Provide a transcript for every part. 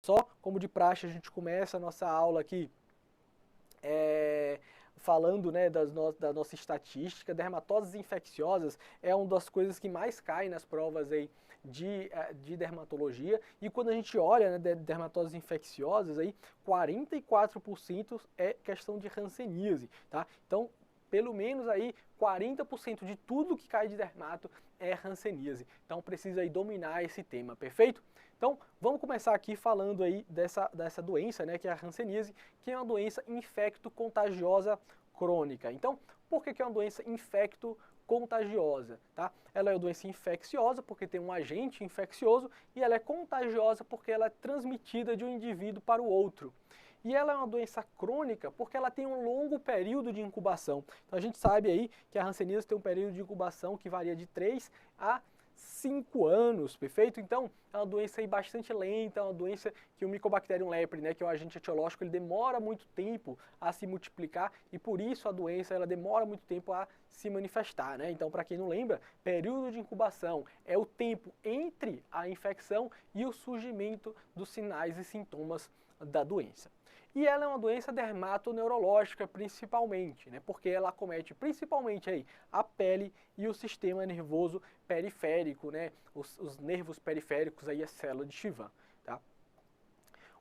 só como de praxe a gente começa a nossa aula aqui falando, né, da nossa estatística. Dermatoses infecciosas é uma das coisas que mais cai nas provas aí de dermatologia, e quando a gente olha, né, dermatoses infecciosas, aí 44% é questão de hanseníase, tá? Então, pelo menos aí 40% de tudo que cai de dermato é hanseníase. Então precisa aí dominar esse tema, perfeito? Então vamos começar aqui falando aí dessa doença, né, que é a hanseníase, que é uma doença infecto-contagiosa crônica. Então, por que é uma doença infecto-contagiosa? Tá? Ela é uma doença infecciosa porque tem um agente infeccioso, e ela é contagiosa porque ela é transmitida de um indivíduo para o outro. E ela é uma doença crônica porque ela tem um longo período de incubação. Então a gente sabe aí que a hanseníase tem um período de incubação que varia de 3 a 5 anos, perfeito? Então é uma doença aí bastante lenta, é uma doença que o Mycobacterium leprae, né, que é o agente etiológico, ele demora muito tempo a se multiplicar, e por isso a doença ela demora muito tempo a se manifestar, né? Então, para quem não lembra, período de incubação é o tempo entre a infecção e o surgimento dos sinais e sintomas da doença. E ela é uma doença dermatoneurológica principalmente, né? Porque ela acomete principalmente aí a pele e o sistema nervoso periférico, né? Os nervos periféricos aí, a célula de Chivan, tá?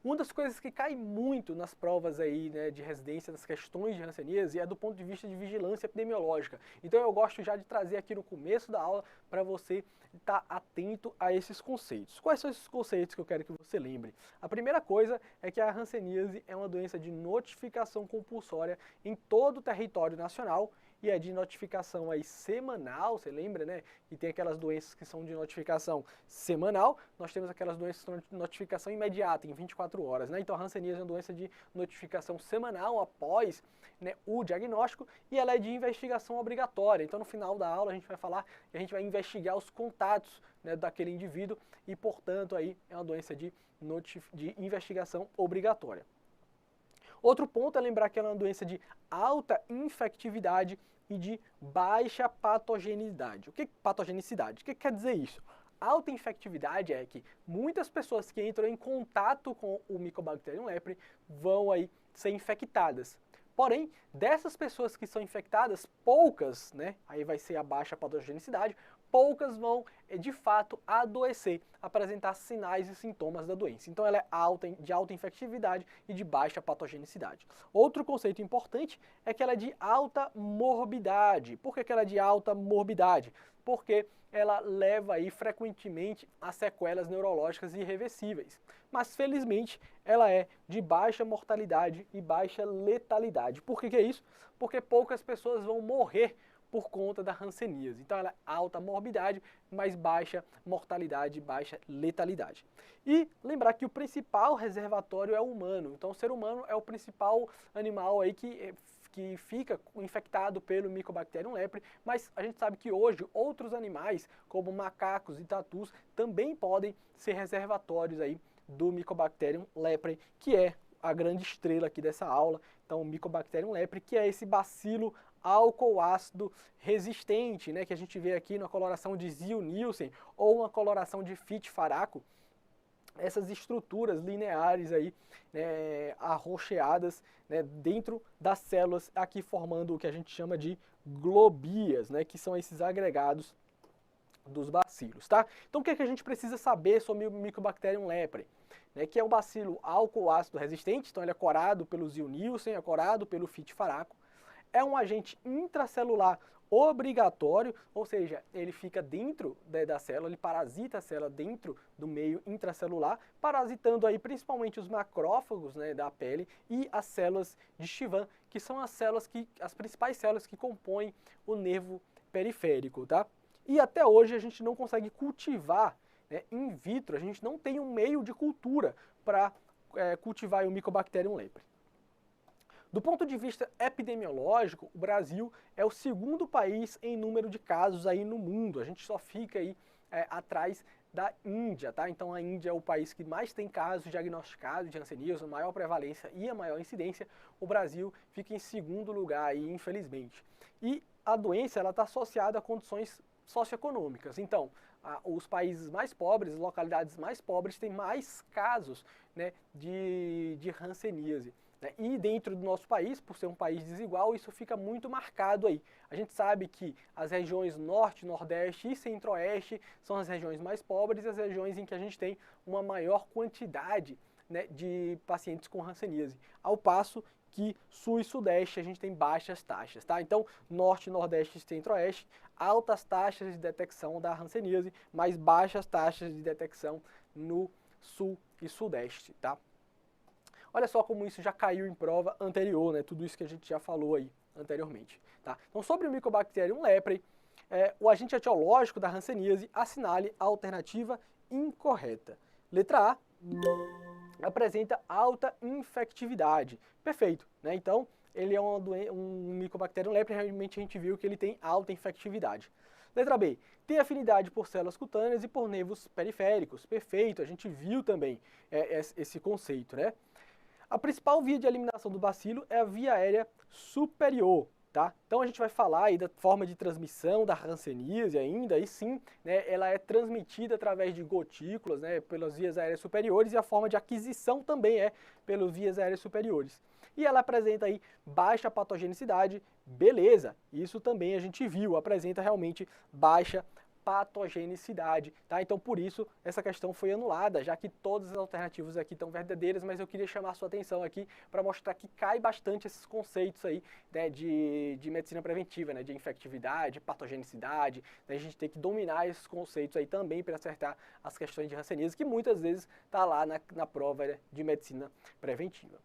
Uma das coisas que cai muito nas provas aí, né, de residência, das questões de hanseníase, é do ponto de vista de vigilância epidemiológica. Então eu gosto já de trazer aqui no começo da aula para você estar atento a esses conceitos. Quais são esses conceitos que eu quero que você lembre? A primeira coisa é que a hanseníase é uma doença de notificação compulsória em todo o território nacional, e é de notificação aí semanal. Você lembra, né? E tem aquelas doenças que são de notificação semanal, nós temos aquelas doenças que são de notificação imediata, em 24 horas, né? Então a hanseníase é uma doença de notificação semanal após, né, o diagnóstico, e ela é de investigação obrigatória. Então no final da aula a gente vai falar que a gente vai investigar os contatos, né, daquele indivíduo, e portanto aí é uma doença de investigação obrigatória. Outro ponto é lembrar que ela é uma doença de alta infectividade e de baixa patogenicidade. O que patogenicidade? O que quer dizer isso? Alta infectividade é que muitas pessoas que entram em contato com o Mycobacterium leprae vão aí ser infectadas. Porém, dessas pessoas que são infectadas, poucas, né, aí vai ser a baixa patogenicidade, poucas vão de fato adoecer, apresentar sinais e sintomas da doença. Então ela é de alta infectividade e de baixa patogenicidade. Outro conceito importante é que ela é de alta morbidade. Por que ela é de alta morbidade? Porque ela leva aí frequentemente a sequelas neurológicas irreversíveis. Mas felizmente ela é de baixa mortalidade e baixa letalidade. Por que é isso? Porque poucas pessoas vão morrer por conta da hanseníase. Então ela é alta morbidade, mas baixa mortalidade, baixa letalidade. E lembrar que o principal reservatório é o humano. Então o ser humano é o principal animal aí que fica infectado pelo Mycobacterium leprae, mas a gente sabe que hoje outros animais, como macacos e tatus, também podem ser reservatórios aí do Mycobacterium leprae, que é a grande estrela aqui dessa aula. Então o Mycobacterium leprae, que é esse bacilo álcool ácido resistente, né, que a gente vê aqui na coloração de Ziehl-Neelsen ou uma coloração de Fitt-Faraco, essas estruturas lineares aí, arroxeadas, né, dentro das células, aqui formando o que a gente chama de globias, né, que são esses agregados dos bacilos, tá? Então o que a gente precisa saber sobre o Mycobacterium leprae? Né, que é um bacilo álcool ácido resistente, então ele é corado pelo Ziehl-Neelsen, é corado pelo Fitt-Faraco. É um agente intracelular obrigatório, ou seja, ele fica dentro da célula, ele parasita a célula dentro do meio intracelular, parasitando aí principalmente os macrófagos, né, da pele, e as células de Chivan, que são as principais células que compõem o nervo periférico, tá? E até hoje a gente não consegue cultivar, né, in vitro, a gente não tem um meio de cultura para cultivar o Mycobacterium leprae. Do ponto de vista epidemiológico, o Brasil é o segundo país em número de casos aí no mundo. A gente só fica aí atrás da Índia, tá? Então a Índia é o país que mais tem casos diagnosticados de hanseníase, a maior prevalência e a maior incidência. O Brasil fica em segundo lugar aí, infelizmente. E a doença ela está associada a condições socioeconômicas. Então, os países mais pobres, as localidades mais pobres, têm mais casos, né, de hanseníase. Né? E dentro do nosso país, por ser um país desigual, isso fica muito marcado aí. A gente sabe que as regiões norte, nordeste e centro-oeste são as regiões mais pobres e as regiões em que a gente tem uma maior quantidade, né, de pacientes com hanseníase. Ao passo que sul e sudeste a gente tem baixas taxas, tá? Então, norte, nordeste e centro-oeste, altas taxas de detecção da hanseníase, mas baixas taxas de detecção no sul e sudeste, tá? Olha só como isso já caiu em prova anterior, né? Tudo isso que a gente já falou aí anteriormente, tá? Então, sobre o Mycobacterium leprae, o agente etiológico da hanseníase, assinale a alternativa incorreta. Letra A, apresenta alta infectividade. Perfeito, né? Então, ele é um Mycobacterium leprae, realmente a gente viu que ele tem alta infectividade. Letra B, tem afinidade por células cutâneas e por nervos periféricos. Perfeito, a gente viu também esse conceito, né? A principal via de eliminação do bacilo é a via aérea superior, tá? Então a gente vai falar aí da forma de transmissão da hanseníase ainda, e sim, né, ela é transmitida através de gotículas, né, pelas vias aéreas superiores, e a forma de aquisição também é pelas vias aéreas superiores. E ela apresenta aí baixa patogenicidade, beleza, isso também a gente viu, apresenta realmente baixa patogenicidade, tá? Então por isso essa questão foi anulada, já que todas as alternativas aqui estão verdadeiras, mas eu queria chamar a sua atenção aqui para mostrar que cai bastante esses conceitos aí, né, de medicina preventiva, né, de infectividade, patogenicidade, né, a gente tem que dominar esses conceitos aí também para acertar as questões de hanseníase, que muitas vezes está lá na prova, né, de medicina preventiva.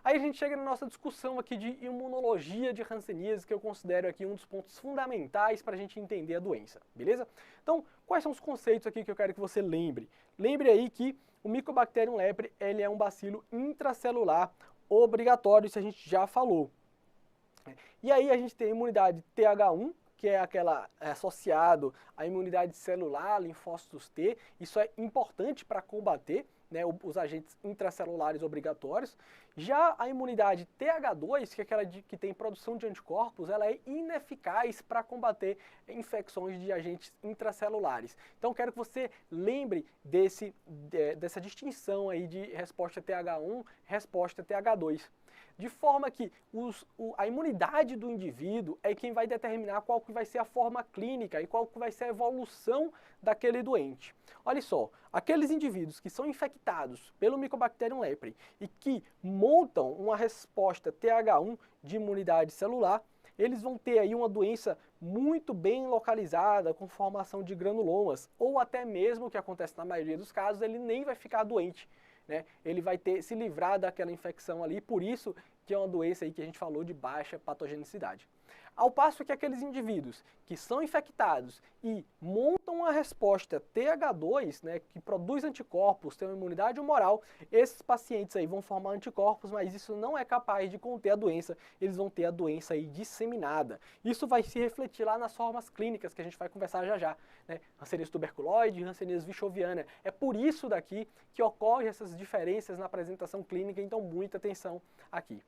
Aí a gente chega na nossa discussão aqui de imunologia de hanseníase, que eu considero aqui um dos pontos fundamentais para a gente entender a doença, beleza? Então, quais são os conceitos aqui que eu quero que você lembre? Lembre aí que o Mycobacterium leprae, ele é um bacilo intracelular obrigatório, isso a gente já falou. E aí a gente tem a imunidade TH1, que é aquela associado à imunidade celular, linfócitos T, isso é importante para combater, né, os agentes intracelulares obrigatórios. Já a imunidade TH2, que é aquela que tem produção de anticorpos, ela é ineficaz para combater infecções de agentes intracelulares. Então quero que você lembre dessa distinção aí de resposta TH1, resposta TH2. De forma que a imunidade do indivíduo é quem vai determinar qual que vai ser a forma clínica e qual que vai ser a evolução daquele doente. Olha só, aqueles indivíduos que são infectados pelo Mycobacterium leprae e que montam uma resposta TH1 de imunidade celular, eles vão ter aí uma doença muito bem localizada, com formação de granulomas, ou até mesmo, o que acontece na maioria dos casos, ele nem vai ficar doente. Né? Ele vai se livrar daquela infecção ali, por isso que é uma doença aí que a gente falou de baixa patogenicidade. Ao passo que aqueles indivíduos que são infectados e montam a resposta TH2, né, que produz anticorpos, tem uma imunidade humoral, esses pacientes aí vão formar anticorpos, mas isso não é capaz de conter a doença, eles vão ter a doença aí disseminada. Isso vai se refletir lá nas formas clínicas que a gente vai conversar já já, né? Hanseníase tuberculoide e hanseníase vichoviana. É por isso daqui que ocorrem essas diferenças na apresentação clínica, então muita atenção aqui.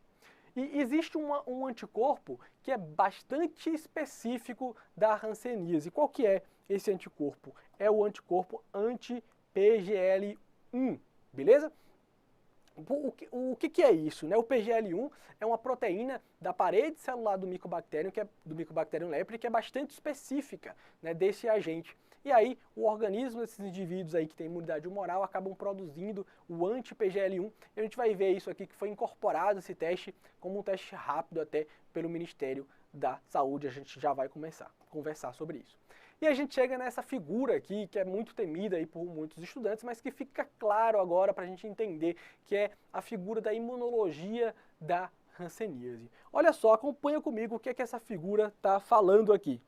E existe um anticorpo que é bastante específico da hanseníase. Qual que é esse anticorpo? É o anticorpo anti-PGL1, beleza? O que é isso? Né? O PGL1 é uma proteína da parede celular do Mycobacterium, do Mycobacterium leprae, que é bastante específica, né, desse agente. E aí, o organismo desses indivíduos aí que tem imunidade humoral acabam produzindo o anti-PGL1. E a gente vai ver isso aqui, que foi incorporado esse teste como um teste rápido até pelo Ministério da Saúde. A gente já vai começar a conversar sobre isso. E a gente chega nessa figura aqui, que é muito temida aí por muitos estudantes, mas que fica claro agora para a gente entender, que é a figura da imunologia da hanseníase. Olha só, acompanha comigo o que é que essa figura está falando aqui.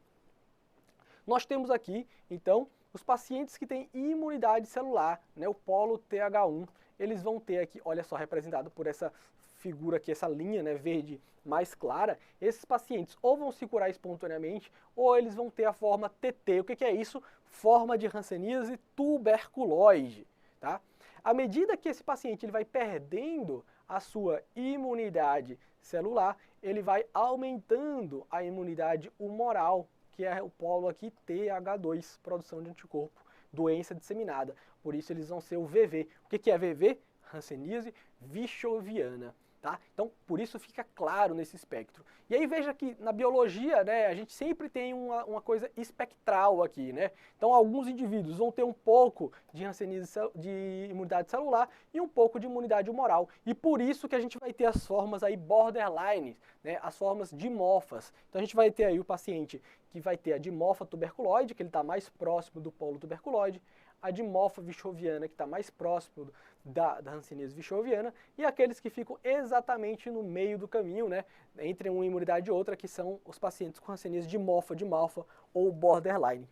Nós temos aqui, então, os pacientes que têm imunidade celular, né, o polo TH1, eles vão ter aqui, olha só, representado por essa figura aqui, essa linha, né, verde mais clara, esses pacientes ou vão se curar espontaneamente ou eles vão ter a forma TT. O que é isso? Forma de hanseníase tuberculoide, tá? À medida que esse paciente ele vai perdendo a sua imunidade celular, ele vai aumentando a imunidade humoral, que é o polo aqui TH2, produção de anticorpo doença disseminada. Por isso eles vão ser o VV. O que é VV? Hanseníase vichoviana. Tá? Então, por isso fica claro nesse espectro. E aí veja que na biologia, né, a gente sempre tem uma coisa espectral aqui, né? Então, alguns indivíduos vão ter um pouco de hanseníase de imunidade celular e um pouco de imunidade humoral. E por isso que a gente vai ter as formas aí borderline, né, as formas dimorfas. Então, a gente vai ter aí o paciente que vai ter a dimorfa tuberculoide, que ele está mais próximo do polo tuberculoide, a dimorfa vichoviana, que está mais próximo da hanseníase vichoviana, e aqueles que ficam exatamente no meio do caminho, né, entre uma imunidade e outra, que são os pacientes com hanseníase dimorfa, dimalfa ou borderline.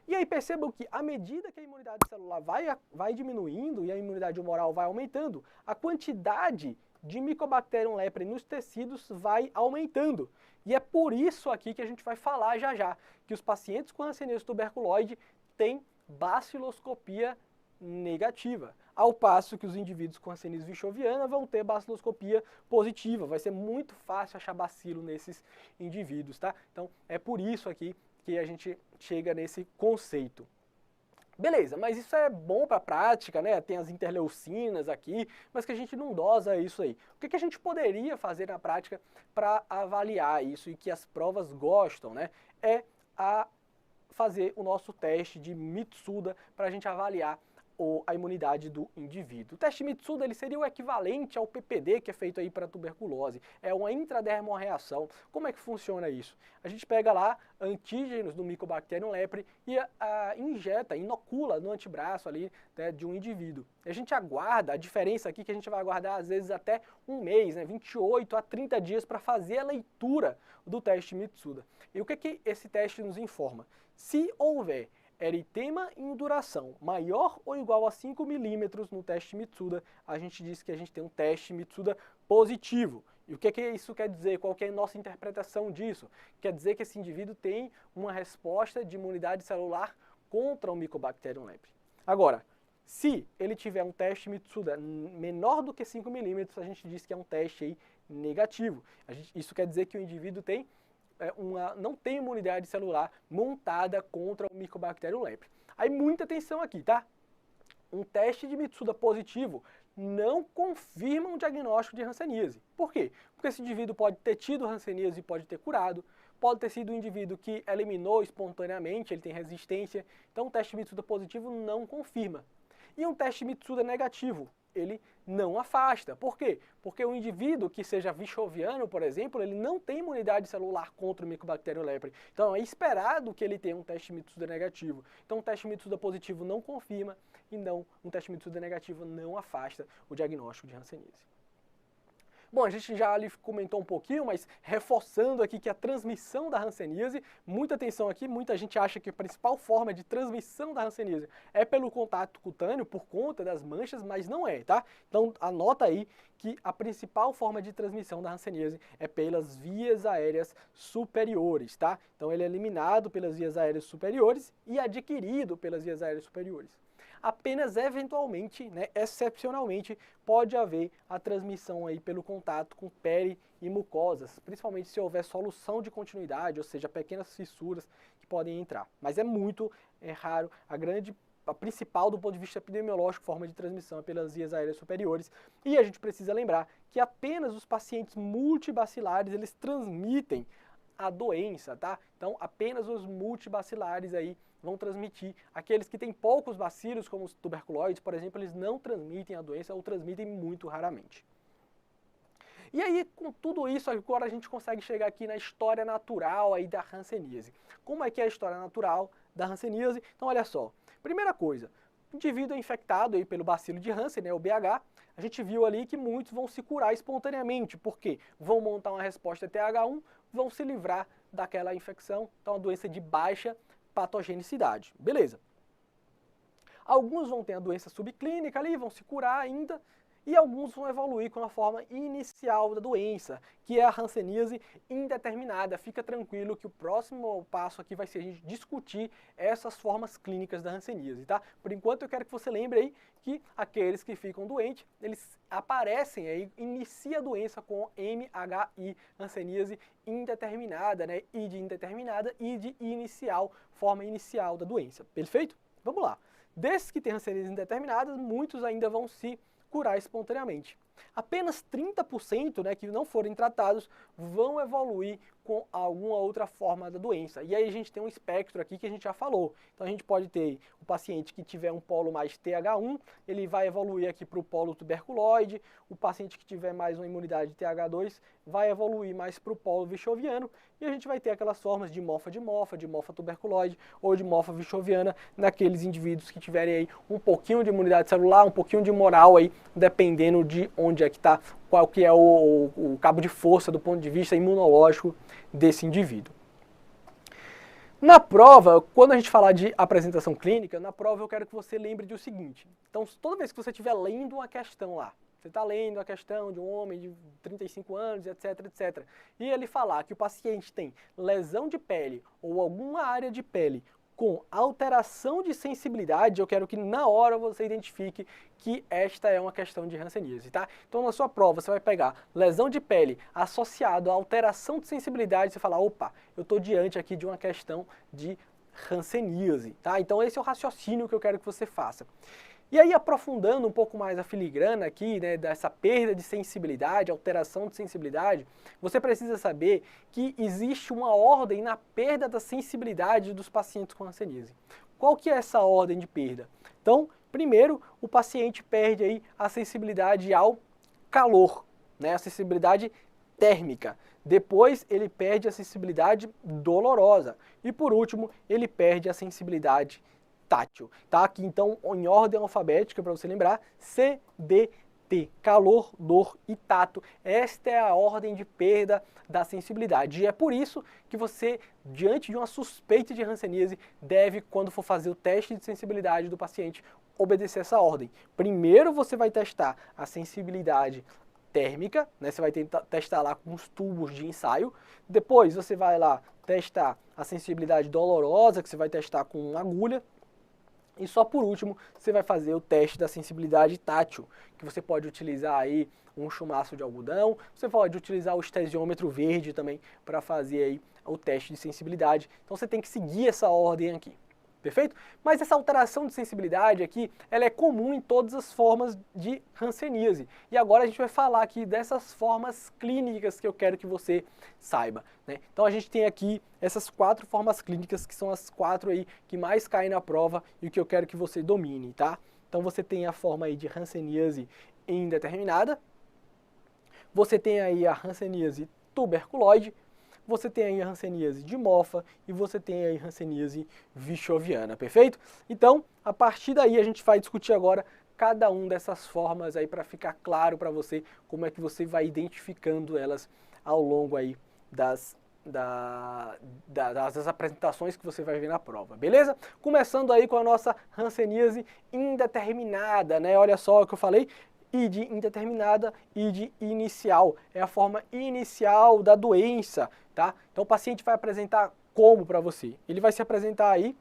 E aí percebam que à medida que a imunidade celular vai diminuindo e a imunidade humoral vai aumentando, a quantidade de Mycobacterium leprae nos tecidos vai aumentando. E é por isso aqui que a gente vai falar já já, que os pacientes com hanseníase tuberculoide têm baciloscopia negativa, ao passo que os indivíduos com hanseníase vichoviana vão ter baciloscopia positiva. Vai ser muito fácil achar bacilo nesses indivíduos, tá? Então, é por isso aqui que a gente chega nesse conceito. Beleza, mas isso é bom para a prática, né? Tem as interleucinas aqui, mas que a gente não dosa isso aí. O que a gente poderia fazer na prática para avaliar isso e que as provas gostam, né? É fazer o nosso teste de Mitsuda para a gente avaliar a imunidade do indivíduo. O teste Mitsuda ele seria o equivalente ao PPD que é feito aí para tuberculose. É uma intradermorreação. Como é que funciona isso? A gente pega lá antígenos do Mycobacterium leprae e injeta, inocula no antebraço ali, né, de um indivíduo. E a gente aguarda, a diferença aqui é que a gente vai aguardar às vezes até um mês, né, 28 a 30 dias para fazer a leitura do teste Mitsuda. E o que esse teste nos informa? Se houver eritema em duração maior ou igual a 5 milímetros no teste Mitsuda, a gente diz que a gente tem um teste Mitsuda positivo. E o que isso quer dizer? Qual que é a nossa interpretação disso? Quer dizer que esse indivíduo tem uma resposta de imunidade celular contra o Mycobacterium leprae. Agora, se ele tiver um teste Mitsuda menor do que 5 milímetros, a gente diz que é um teste aí negativo. Isso quer dizer que o indivíduo tem não tem imunidade celular montada contra o Mycobacterium leprae. Aí muita atenção aqui, tá? Um teste de Mitsuda positivo não confirma um diagnóstico de hanseníase. Por quê? Porque esse indivíduo pode ter tido hanseníase e pode ter curado, pode ter sido um indivíduo que eliminou espontaneamente, ele tem resistência, então um teste Mitsuda positivo não confirma. E um teste Mitsuda negativo, ele não afasta. Por quê? Porque o indivíduo que seja vichoviano, por exemplo, ele não tem imunidade celular contra o Mycobacterium leprae. Então é esperado que ele tenha um teste Mitsuda negativo. Então um teste Mitsuda positivo não confirma e um teste Mitsuda negativo não afasta o diagnóstico de hanseníase. Bom, a gente já ali comentou um pouquinho, mas reforçando aqui que a transmissão da hanseníase, muita atenção aqui, muita gente acha que a principal forma de transmissão da hanseníase é pelo contato cutâneo, por conta das manchas, mas não é, tá? Então anota aí que a principal forma de transmissão da hanseníase é pelas vias aéreas superiores, tá? Então ele é eliminado pelas vias aéreas superiores e adquirido pelas vias aéreas superiores. Apenas eventualmente, né, excepcionalmente, pode haver a transmissão aí pelo contato com pele e mucosas, principalmente se houver solução de continuidade, ou seja, pequenas fissuras que podem entrar. Mas é muito raro, a principal do ponto de vista epidemiológico forma de transmissão é pelas vias aéreas superiores. E a gente precisa lembrar que apenas os pacientes multibacilares eles transmitem a doença, tá? Então apenas os multibacilares aí vão transmitir. Aqueles que têm poucos bacilos, como os tuberculoides, por exemplo, eles não transmitem a doença ou transmitem muito raramente. E aí, com tudo isso, agora a gente consegue chegar aqui na história natural aí da hanseníase. Como é que é a história natural da hanseníase? Então, olha só. Primeira coisa, o indivíduo é infectado aí pelo bacilo de Hansen, né, o BH. A gente viu ali que muitos vão se curar espontaneamente, porque vão montar uma resposta TH1, vão se livrar daquela infecção. Então, uma doença de baixa patogenicidade. Beleza. Alguns vão ter a doença subclínica ali, vão se curar ainda, e alguns vão evoluir com a forma inicial da doença, que é a hanseníase indeterminada. Fica tranquilo que o próximo passo aqui vai ser a gente discutir essas formas clínicas da hanseníase, tá? Por enquanto eu quero que você lembre aí que aqueles que ficam doentes, eles aparecem aí, inicia a doença com MHI, hanseníase indeterminada, né? I de indeterminada e de inicial, forma inicial da doença. Perfeito? Vamos lá. Desses que têm hanseníase indeterminada, muitos ainda vão se curar espontaneamente. Apenas 30%, né, que não forem tratados vão evoluir com alguma outra forma da doença. E aí a gente tem um espectro aqui que a gente já falou. Então a gente pode ter o paciente que tiver um polo mais TH1, ele vai evoluir aqui para o polo tuberculoide. O paciente que tiver mais uma imunidade TH2 vai evoluir mais para o polo vichoviano. E a gente vai ter aquelas formas de mofa tuberculoide ou de mofa vichoviana naqueles indivíduos que tiverem aí um pouquinho de imunidade celular, um pouquinho de moral aí, dependendo de onde é que está, qual que é o cabo de força do ponto de vista imunológico desse indivíduo. Na prova, quando a gente falar de apresentação clínica, na prova eu quero que você lembre do seguinte. Então, toda vez que você estiver lendo uma questão lá, você está lendo a questão de um homem de 35 anos, etc, etc, e ele falar que o paciente tem lesão de pele ou alguma área de pele com alteração de sensibilidade, eu quero que na hora você identifique que esta é uma questão de hanseníase, tá? Então na sua prova você vai pegar lesão de pele associado a alteração de sensibilidade e você falar, opa, eu estou diante aqui de uma questão de hanseníase, tá? Então esse é o raciocínio que eu quero que você faça. E aí, aprofundando um pouco mais a filigrana aqui, né, dessa perda de sensibilidade, alteração de sensibilidade, você precisa saber que existe uma ordem na perda da sensibilidade dos pacientes com hanseníase. Qual que é essa ordem de perda? Então, primeiro, o paciente perde aí a sensibilidade ao calor, né, a sensibilidade térmica. Depois, ele perde a sensibilidade dolorosa. E por último, ele perde a sensibilidade tátil, tá? Aqui então, em ordem alfabética, para você lembrar, C, D, T, calor, dor e tato. Esta é a ordem de perda da sensibilidade. E é por isso que você, diante de uma suspeita de hanseníase, deve, quando for fazer o teste de sensibilidade do paciente, obedecer essa ordem. Primeiro você vai testar a sensibilidade térmica, né? Você vai testar lá com os tubos de ensaio. Depois você vai lá testar a sensibilidade dolorosa, que você vai testar com uma agulha. E só por último, você vai fazer o teste da sensibilidade tátil, que você pode utilizar aí um chumaço de algodão, você pode utilizar o estesiômetro verde também para fazer aí o teste de sensibilidade. Então você tem que seguir essa ordem aqui. Perfeito? Mas essa alteração de sensibilidade aqui, ela é comum em todas as formas de hanseníase. E agora a gente vai falar aqui dessas formas clínicas que eu quero que você saiba, né? Então a gente tem aqui essas 4 formas clínicas, que são as 4 aí que mais caem na prova e que eu quero que você domine, tá? Então você tem a forma aí de hanseníase indeterminada, você tem aí a hanseníase tuberculoide, você tem aí a hanseníase de mofa e você tem aí a hanseníase vichoviana, perfeito? Então, a partir daí a gente vai discutir agora cada uma dessas formas aí para ficar claro para você como é que você vai identificando elas ao longo aí das apresentações que você vai ver na prova, beleza? Começando aí com a nossa hanseníase indeterminada, né? Olha só o que eu falei. ID indeterminada, ID inicial, é a forma inicial da doença, tá? Então o paciente vai apresentar como para você? Ele vai se apresentar aí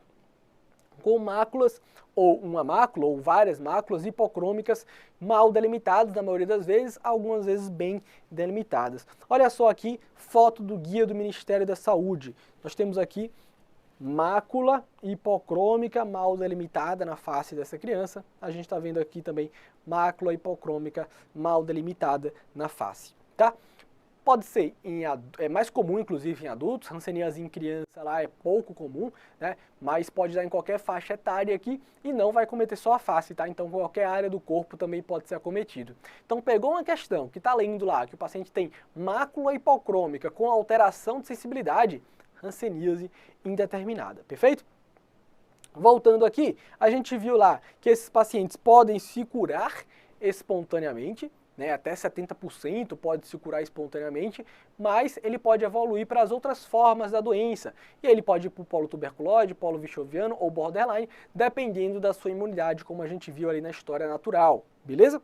com máculas, ou uma mácula, ou várias máculas hipocrômicas mal delimitadas, na maioria das vezes, algumas vezes bem delimitadas. Olha só aqui, foto do guia do Ministério da Saúde. Nós temos aqui mácula hipocrômica mal delimitada na face dessa criança. A gente está vendo aqui também mácula hipocrômica mal delimitada na face, tá? Pode ser, é mais comum inclusive em adultos, hanseníase em criança lá é pouco comum, né? Mas pode dar em qualquer faixa etária aqui e não vai cometer só a face, tá? Então qualquer área do corpo também pode ser acometido. Então pegou uma questão que está lendo lá, que o paciente tem mácula hipocrômica com alteração de sensibilidade, hanseníase indeterminada, perfeito? Voltando aqui, a gente viu lá que esses pacientes podem se curar espontaneamente, né, até 70% pode se curar espontaneamente, mas ele pode evoluir para as outras formas da doença. E ele pode ir para o polo tuberculose, polo vichoviano ou borderline, dependendo da sua imunidade, como a gente viu ali na história natural, beleza?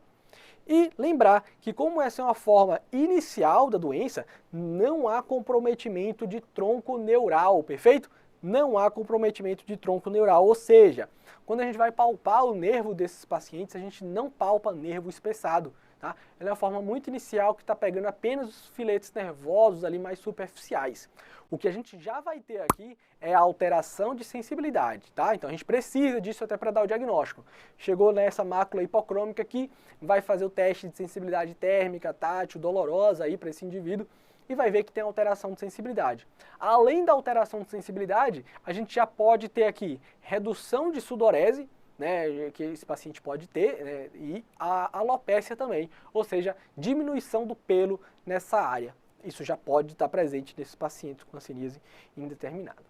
E lembrar que como essa é uma forma inicial da doença, não há comprometimento de tronco neural, perfeito? Não há comprometimento de tronco neural, ou seja, quando a gente vai palpar o nervo desses pacientes, a gente não palpa nervo espessado, tá? Ela é uma forma muito inicial que está pegando apenas os filetes nervosos ali mais superficiais. O que a gente já vai ter aqui é a alteração de sensibilidade, tá? Então a gente precisa disso até para dar o diagnóstico. Chegou nessa mácula hipocrômica aqui, vai fazer o teste de sensibilidade térmica, tátil, dolorosa aí para esse indivíduo e vai ver que tem alteração de sensibilidade. Além da alteração de sensibilidade, a gente já pode ter aqui redução de sudorese, né, que esse paciente pode ter, né, e a alopécia também, ou seja, diminuição do pelo nessa área. Isso já pode estar presente nesses pacientes com hanseníase indeterminada.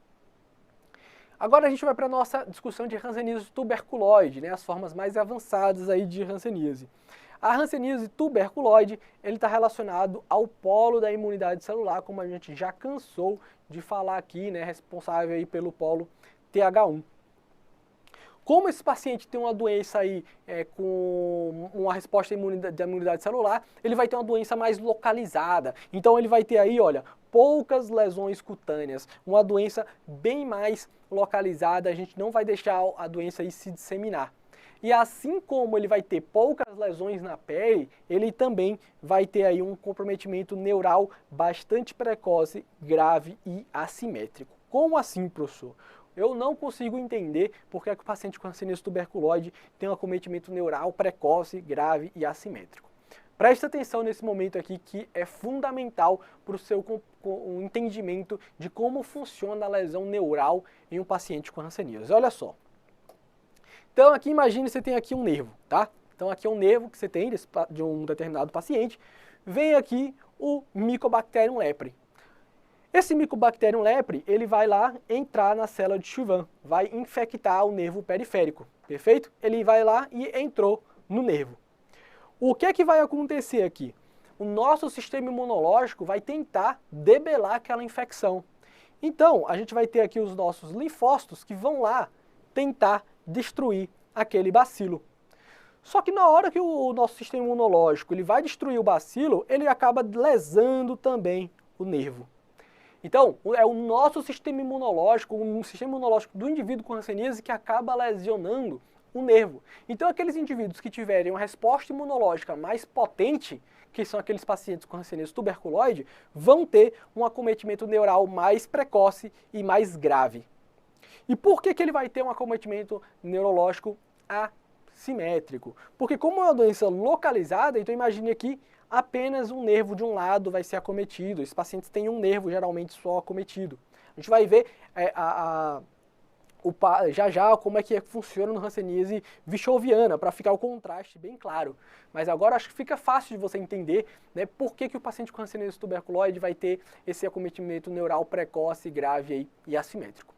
Agora a gente vai para a nossa discussão de hanseníase tuberculoide, né, as formas mais avançadas aí de hanseníase. A hanseníase tuberculoide, ele está relacionado ao polo da imunidade celular, como a gente já cansou de falar aqui, né, responsável aí pelo polo TH1. Como esse paciente tem uma doença aí com uma resposta da imunidade celular, ele vai ter uma doença mais localizada. Então ele vai ter aí, olha, poucas lesões cutâneas, uma doença bem mais localizada, a gente não vai deixar a doença aí se disseminar. E assim como ele vai ter poucas lesões na pele, ele também vai ter aí um comprometimento neural bastante precoce, grave e assimétrico. Como assim, professor? Eu não consigo entender porque é que o paciente com hanseníase tuberculoide tem um acometimento neural precoce, grave e assimétrico. Preste atenção nesse momento aqui que é fundamental para o seu entendimento de como funciona a lesão neural em um paciente com hanseníase. Olha só. Então aqui imagine que você tem aqui um nervo, tá? Então aqui é um nervo que você tem de um determinado paciente. Vem aqui o Mycobacterium leprae. Esse Mycobacterium leprae, ele vai lá entrar na célula de Chauvin, vai infectar o nervo periférico, perfeito? Ele vai lá e entrou no nervo. O que é que vai acontecer aqui? O nosso sistema imunológico vai tentar debelar aquela infecção. Então, a gente vai ter aqui os nossos linfócitos que vão lá tentar destruir aquele bacilo. Só que na hora que o nosso sistema imunológico ele vai destruir o bacilo, ele acaba lesando também o nervo. Então, é o nosso sistema imunológico, o sistema imunológico do indivíduo com hanseníase que acaba lesionando o nervo. Então, aqueles indivíduos que tiverem uma resposta imunológica mais potente, que são aqueles pacientes com hanseníase tuberculoide, vão ter um acometimento neural mais precoce e mais grave. E por que ele vai ter um acometimento neurológico assimétrico? Porque como é uma doença localizada, então imagine aqui apenas um nervo de um lado vai ser acometido. Esses pacientes têm um nervo geralmente só acometido. A gente vai ver já já como é que funciona no hanseníase vichoviana, para ficar o contraste bem claro. Mas agora acho que fica fácil de você entender, né, por que o paciente com hanseníase tuberculoide vai ter esse acometimento neural precoce, grave aí, e assimétrico.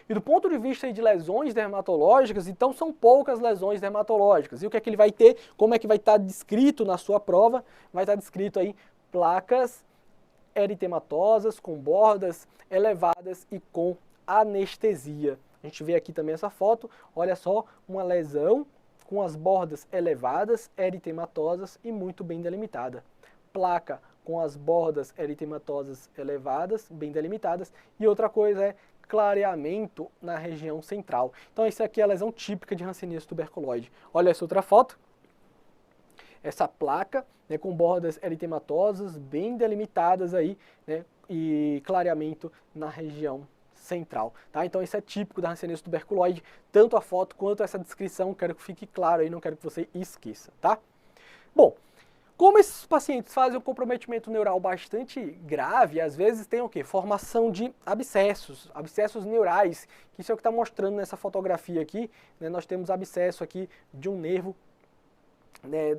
E do ponto de vista de lesões dermatológicas, então são poucas lesões dermatológicas. E o que é que ele vai ter? Como é que vai estar descrito na sua prova? Vai estar descrito aí placas eritematosas com bordas elevadas e com anestesia. A gente vê aqui também essa foto, olha só, uma lesão com as bordas elevadas, eritematosas e muito bem delimitada. Placa com as bordas eritematosas elevadas, bem delimitadas. E outra coisa é clareamento na região central. Então isso aqui é a lesão típica de hanseníase tuberculoide. Olha essa outra foto. Essa placa, né, com bordas eritematosas bem delimitadas aí, né, e clareamento na região central. Tá? Então isso é típico da hanseníase tuberculoide, tanto a foto quanto essa descrição, quero que fique claro aí, não quero que você esqueça. Tá? Bom, como esses pacientes fazem um comprometimento neural bastante grave, às vezes tem o quê? Formação de abscessos neurais, que isso é o que está mostrando nessa fotografia aqui, né? Nós temos abscesso aqui de um nervo, né,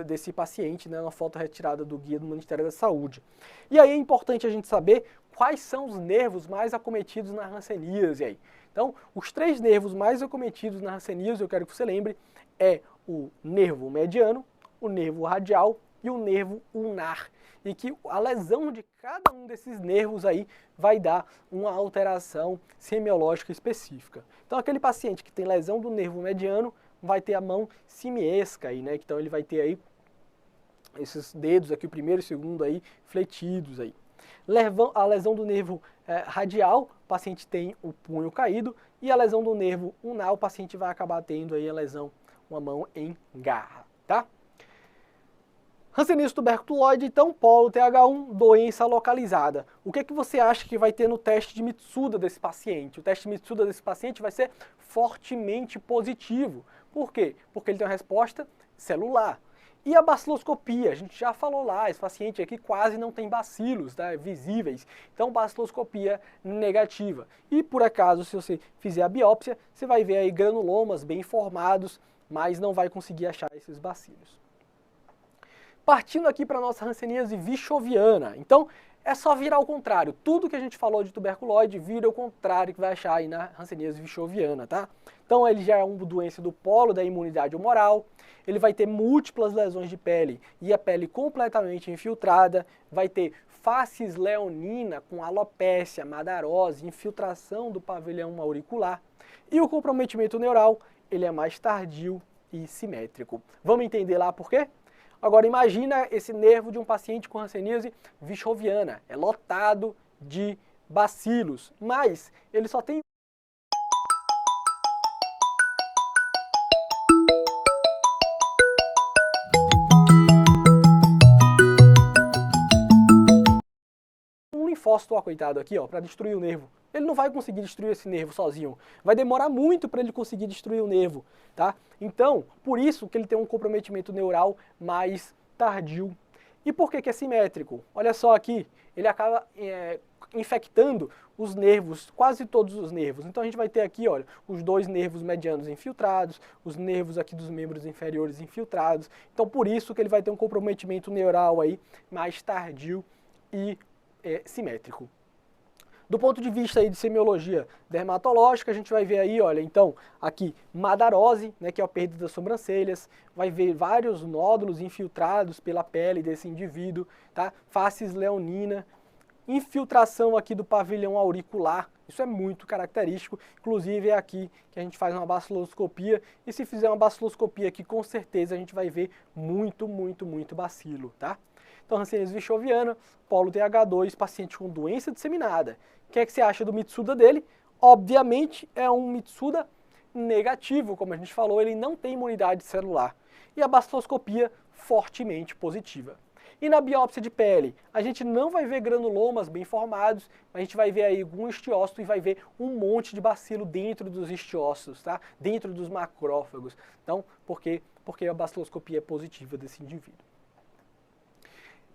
desse paciente, né, uma foto retirada do guia do Ministério da Saúde. E aí é importante a gente saber quais são os nervos mais acometidos na hanseníase aí. Então, os 3 nervos mais acometidos na hanseníase, eu quero que você lembre, é o nervo mediano, o nervo radial e o nervo ulnar. E que a lesão de cada um desses nervos aí vai dar uma alteração semiológica específica. Então, aquele paciente que tem lesão do nervo mediano vai ter a mão simiesca aí, né? Então, ele vai ter aí esses dedos aqui, o primeiro e o segundo aí, fletidos aí. A lesão do nervo radial, o paciente tem o punho caído. E a lesão do nervo ulnar, o paciente vai acabar tendo aí a lesão, uma mão em garra, tá? Hanseníase tuberculoide, então, polo TH1, doença localizada. O que você acha que vai ter no teste de Mitsuda desse paciente? O teste de Mitsuda desse paciente vai ser fortemente positivo. Por quê? Porque ele tem uma resposta celular. E a baciloscopia, a gente já falou lá, esse paciente aqui quase não tem bacilos, tá, visíveis. Então, baciloscopia negativa. E por acaso, se você fizer a biópsia, você vai ver aí granulomas bem formados, mas não vai conseguir achar esses bacilos. Partindo aqui para a nossa hanseníase vichoviana. Então, é só virar ao contrário. Tudo que a gente falou de tuberculose vira ao contrário que vai achar aí na hanseníase vichoviana, tá? Então, ele já é uma doença do polo da imunidade humoral, ele vai ter múltiplas lesões de pele e a pele completamente infiltrada, vai ter facies leonina com alopécia, madarose, infiltração do pavilhão auricular e o comprometimento neural, ele é mais tardio e simétrico. Vamos entender lá por quê? Agora imagina esse nervo de um paciente com hanseníase vichoviana, é lotado de bacilos, mas ele só tem um linfócito, ó, coitado aqui, ó, para destruir o nervo. Ele não vai conseguir destruir esse nervo sozinho. Vai demorar muito para ele conseguir destruir o nervo, tá? Então, por isso que ele tem um comprometimento neural mais tardio. E por que é simétrico? Olha só aqui, ele acaba infectando os nervos, quase todos os nervos. Então a gente vai ter aqui, olha, os dois nervos medianos infiltrados, os nervos aqui dos membros inferiores infiltrados. Então por isso que ele vai ter um comprometimento neural aí mais tardio e simétrico. Do ponto de vista aí de semiologia dermatológica, a gente vai ver aí, olha, então, aqui madarose, né, que é a perda das sobrancelhas, vai ver vários nódulos infiltrados pela pele desse indivíduo, tá? Facies leonina, infiltração aqui do pavilhão auricular, isso é muito característico, inclusive é aqui que a gente faz uma baciloscopia, e se fizer uma baciloscopia aqui, com certeza a gente vai ver muito bacilo, tá? Então, hanseníase vichoviana, polo TH2, paciente com doença disseminada. O que é que você acha do Mitsuda dele? Obviamente é um Mitsuda negativo, como a gente falou, ele não tem imunidade celular. E a baciloscopia fortemente positiva. E na biópsia de pele, a gente não vai ver granulomas bem formados, a gente vai ver aí algum estiócito e vai ver um monte de bacilo dentro dos estiócitos, tá? Dentro dos macrófagos. Então, por quê? Porque a baciloscopia é positiva desse indivíduo.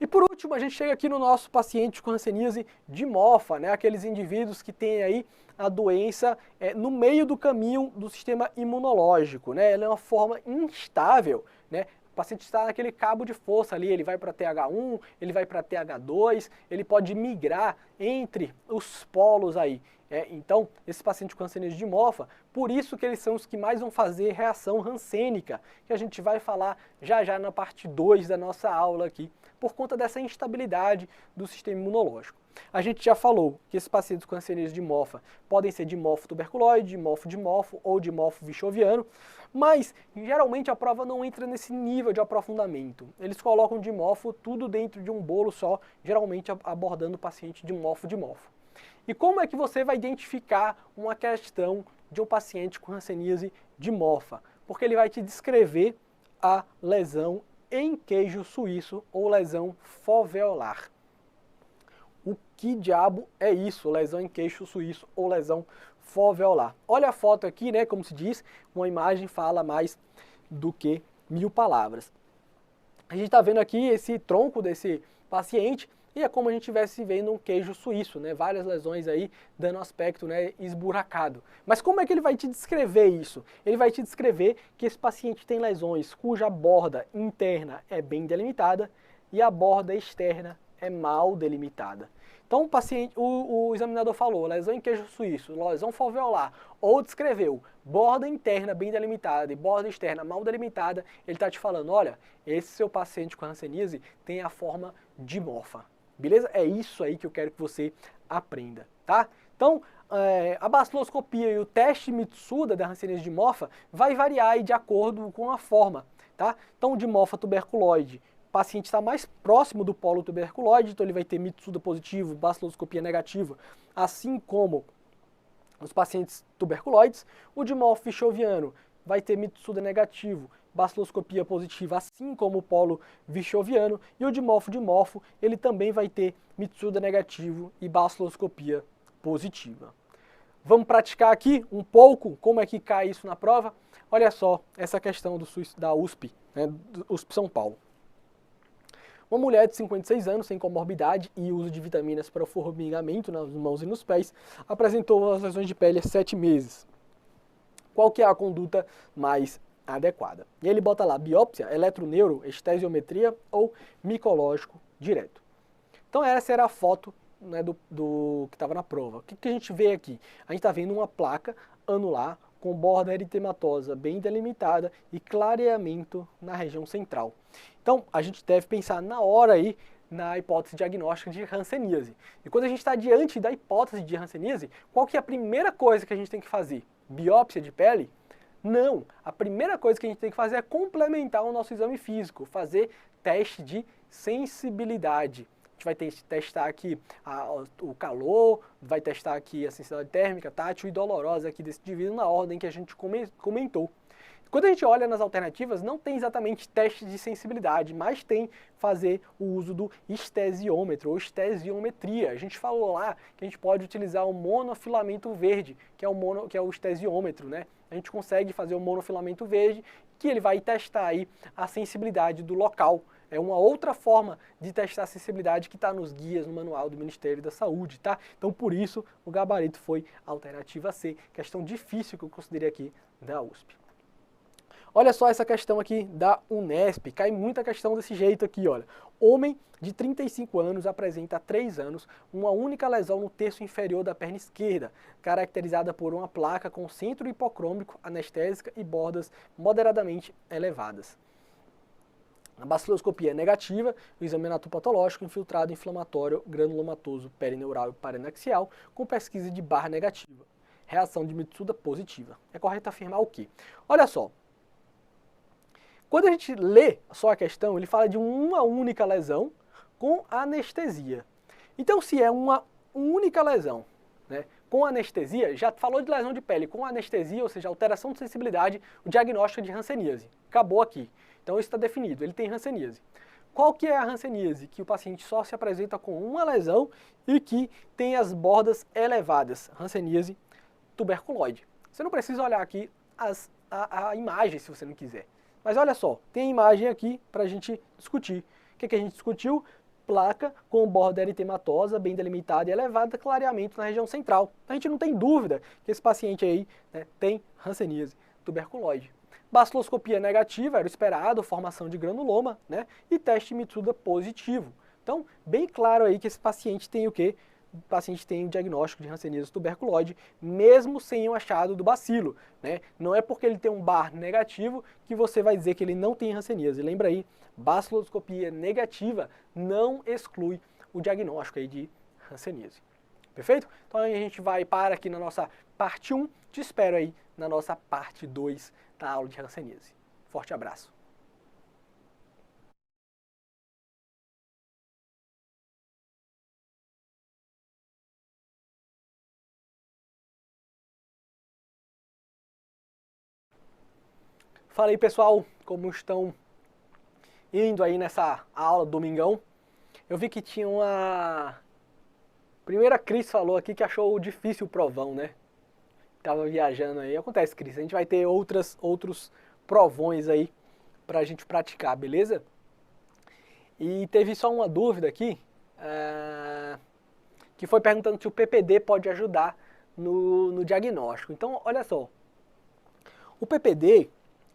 E por último, a gente chega aqui no nosso paciente com hanseníase dimorfa, né? Aqueles indivíduos que têm aí a doença no meio do caminho do sistema imunológico, né? Ela é uma forma instável, né? O paciente está naquele cabo de força ali, ele vai para TH1, ele vai para TH2, ele pode migrar entre os polos aí. Então, esse paciente com hanseníase dimorfa, por isso que eles são os que mais vão fazer reação hansênica, que a gente vai falar já na parte 2 da nossa aula aqui, por conta dessa instabilidade do sistema imunológico. A gente já falou que esses pacientes com hanseníase dimorfa podem ser dimorfo tuberculoide, dimorfo ou dimorfo vichoviano, mas geralmente a prova não entra nesse nível de aprofundamento. Eles colocam dimorfo tudo dentro de um bolo só, geralmente abordando o paciente dimorfo. E como é que você vai identificar uma questão de um paciente com hanseníase dimorfa? Porque ele vai te descrever a lesão em queijo suíço ou lesão foveolar. O que diabo é isso? Lesão em queijo suíço ou lesão foveolar. Olha a foto aqui, né? Como se diz, uma imagem fala mais do que 1000 palavras. A gente está vendo aqui esse tronco desse paciente e é como a gente estivesse vendo um queijo suíço, né? Várias lesões aí dando aspecto, né, esburacado. Mas como é que ele vai te descrever isso? Ele vai te descrever que esse paciente tem lesões cuja borda interna é bem delimitada e a borda externa é mal delimitada. Então o examinador falou, lesão em queijo suíço, lesão foveolar, ou descreveu borda interna bem delimitada e borda externa mal delimitada, ele está te falando, olha, esse seu paciente com hanseníase tem a forma dimorfa. Beleza? É isso aí que eu quero que você aprenda, tá? Então, a baciloscopia e o teste Mitsuda da hanseníase dimorfa vai variar aí de acordo com a forma, tá? Então, dimorfa tuberculoide, o paciente está mais próximo do polo tuberculoide, então ele vai ter Mitsuda positivo, baciloscopia negativa, assim como os pacientes tuberculoides. O dimorfo vichoviano vai ter Mitsuda negativo, baciloscopia positiva, assim como o polo vichoviano, e o dimorfo, ele também vai ter Mitsuda negativo e baciloscopia positiva. Vamos praticar aqui um pouco como é que cai isso na prova? Olha só essa questão da USP, né, do USP São Paulo. Uma mulher de 56 anos, sem comorbidade e uso de vitaminas para o formigamento nas mãos e nos pés, apresentou as lesões de pele há 7 meses. Qual que é a conduta mais adequada? E ele bota lá, biópsia, eletroneuro, estesiometria ou micológico direto. Então essa era a foto, né, do que estava na prova. O que a gente vê aqui? A gente está vendo uma placa anular com borda eritematosa bem delimitada e clareamento na região central. Então a gente deve pensar na hora aí na hipótese diagnóstica de hanseníase. E quando a gente está diante da hipótese de hanseníase, qual que é a primeira coisa que a gente tem que fazer? Biópsia de pele? Não, a primeira coisa que a gente tem que fazer é complementar o nosso exame físico, fazer teste de sensibilidade. A gente vai testar aqui o calor, vai testar aqui a sensibilidade térmica, tátil e dolorosa aqui desse indivíduo na ordem que a gente comentou. Quando a gente olha nas alternativas, não tem exatamente teste de sensibilidade, mas tem fazer o uso do estesiômetro ou estesiometria. A gente falou lá que a gente pode utilizar o monofilamento verde, que é o estesiômetro, né? A gente consegue fazer o monofilamento verde, que ele vai testar aí a sensibilidade do local. É uma outra forma de testar a sensibilidade que está nos guias, no manual do Ministério da Saúde, tá? Então, por isso, o gabarito foi a alternativa C. Questão difícil que eu considerei aqui da USP. Olha só essa questão aqui da Unesp, cai muita questão desse jeito aqui, olha. Homem de 35 anos apresenta há 3 anos uma única lesão no terço inferior da perna esquerda, caracterizada por uma placa com centro hipocrômico, anestésica e bordas moderadamente elevadas. A baciloscopia é negativa, o exame anatopatológico, infiltrado inflamatório granulomatoso perineural e paranaxial, com pesquisa de barra negativa. Reação de Mitsuda positiva. É correto afirmar o quê? Olha só, quando a gente lê só a questão, ele fala de uma única lesão com anestesia. Então, se é uma única lesão, né, com anestesia, já falou de lesão de pele com anestesia, ou seja, alteração de sensibilidade, o diagnóstico de hanseníase. Acabou aqui. Então, isso está definido, ele tem hanseníase. Qual que é a hanseníase? Que o paciente só se apresenta com uma lesão e que tem as bordas elevadas. Hanseníase tuberculoide. Você não precisa olhar aqui a imagem se você não quiser. Mas olha só, tem a imagem aqui para a gente discutir. O que a gente discutiu? Placa com borda eritematosa, bem delimitada e elevada, clareamento na região central. A gente não tem dúvida que esse paciente aí, né, tem hanseníase tuberculoide. Baciloscopia negativa, era o esperado, formação de granuloma, né, e teste Mitsuda positivo. Então, bem claro aí que esse paciente tem o quê? O paciente tem o diagnóstico de hanseníase tuberculoide, mesmo sem o achado do bacilo, né? Não é porque ele tem um bar negativo que você vai dizer que ele não tem hanseníase. Lembra aí, baciloscopia negativa não exclui o diagnóstico aí de hanseníase. Perfeito? Então a gente vai parar aqui na nossa parte 1, te espero aí na nossa parte 2 da aula de hanseníase. Forte abraço. Fala aí, pessoal, como estão indo aí nessa aula domingão? Eu vi que tinha uma... Primeiro a Cris falou aqui que achou difícil o provão, né? Tava viajando aí. Acontece, Cris, a gente vai ter outros provões aí pra gente praticar, beleza? E teve só uma dúvida aqui, que foi perguntando se o PPD pode ajudar no diagnóstico. Então, olha só, o PPD...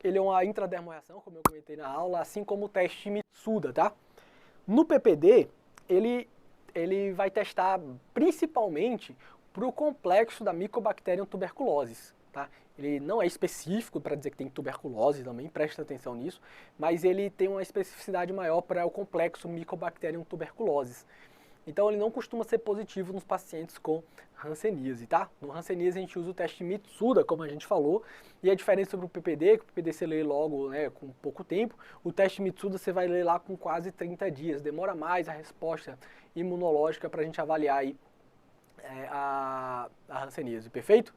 ele é uma intradermoreação, como eu comentei na aula, assim como o teste Mitsuda, tá? No PPD, ele vai testar principalmente para o complexo da Mycobacterium tuberculosis, tá? Ele não é específico para dizer que tem tuberculose também, preste atenção nisso, mas ele tem uma especificidade maior para o complexo Mycobacterium tuberculosis. Então ele não costuma ser positivo nos pacientes com hanseníase, tá? No hanseníase a gente usa o teste Mitsuda, como a gente falou, e a diferença sobre o PPD, que o PPD você lê logo, né, com pouco tempo, o teste Mitsuda você vai ler lá com quase 30 dias, demora mais a resposta imunológica para a gente avaliar aí a hanseníase, perfeito?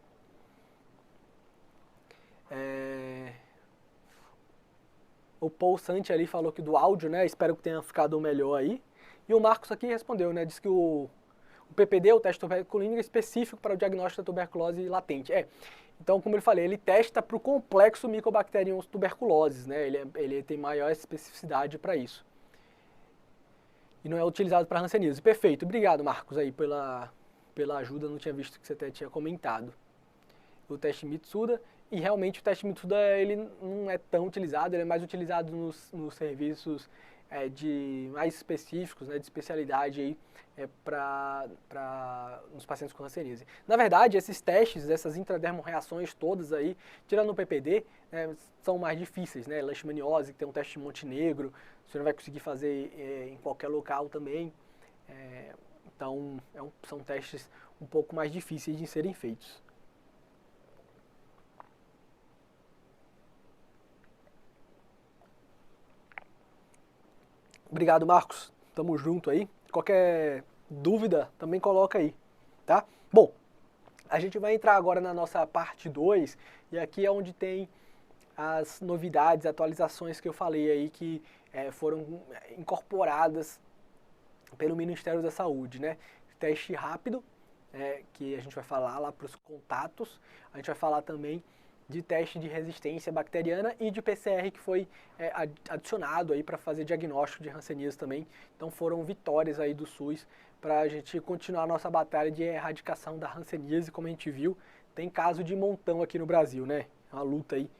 O Paul Santi ali falou que do áudio, né? Espero que tenha ficado melhor aí. E o Marcos aqui respondeu, né? Disse que o PPD, o teste tuberculínico, é específico para o diagnóstico da tuberculose latente. Então, como eu falei, ele testa para o complexo Mycobacterium tuberculosis, né? Ele tem maior especificidade para isso. E não é utilizado para hanseníase. Perfeito. Obrigado, Marcos, aí pela ajuda. Não tinha visto que você até tinha comentado. O teste Mitsuda. E realmente o teste Mitsuda ele não é tão utilizado, ele é mais utilizado nos serviços mais específicos, né, de especialidade aí, nos pacientes com hanseníase. Na verdade, esses testes, essas intradermorreações todas aí, tirando o PPD, são mais difíceis, né? Leishmaniose, que tem um teste em Montenegro, você não vai conseguir fazer em qualquer local também. Então, são testes um pouco mais difíceis de serem feitos. Obrigado, Marcos. Tamo junto aí. Qualquer dúvida, também coloca aí, tá? Bom, a gente vai entrar agora na nossa parte 2, e aqui é onde tem as novidades, atualizações que eu falei aí, que foram incorporadas pelo Ministério da Saúde, né? Teste rápido, que a gente vai falar lá para os contatos, a gente vai falar também de teste de resistência bacteriana e de PCR que foi adicionado aí para fazer diagnóstico de hanseníase também. Então foram vitórias aí do SUS para a gente continuar a nossa batalha de erradicação da hanseníase, como a gente viu. Tem caso de montão aqui no Brasil, né? É uma luta aí.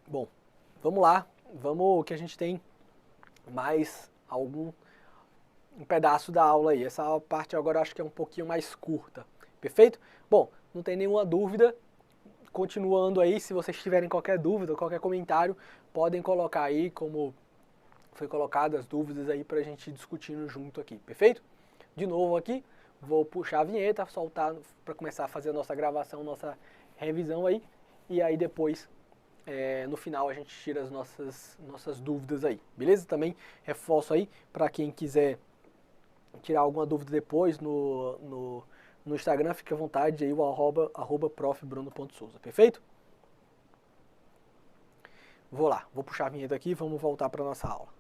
Bom, vamos lá. Vamos que a gente tem mais um pedaço da aula aí. Essa parte agora eu acho que é um pouquinho mais curta. Perfeito? Bom, não tem nenhuma dúvida. Continuando aí, se vocês tiverem qualquer dúvida, qualquer comentário, podem colocar aí como foi colocado as dúvidas aí pra gente discutindo junto aqui. Perfeito? De novo aqui, vou puxar a vinheta, soltar para começar a fazer a nossa gravação, nossa revisão aí. E aí depois, no final, a gente tira as nossas dúvidas aí. Beleza? Também reforço aí para quem quiser tirar alguma dúvida depois no Instagram, fique à vontade aí, o @profbruno.souza, perfeito? Vou lá, vou puxar a vinheta aqui e vamos voltar para nossa aula.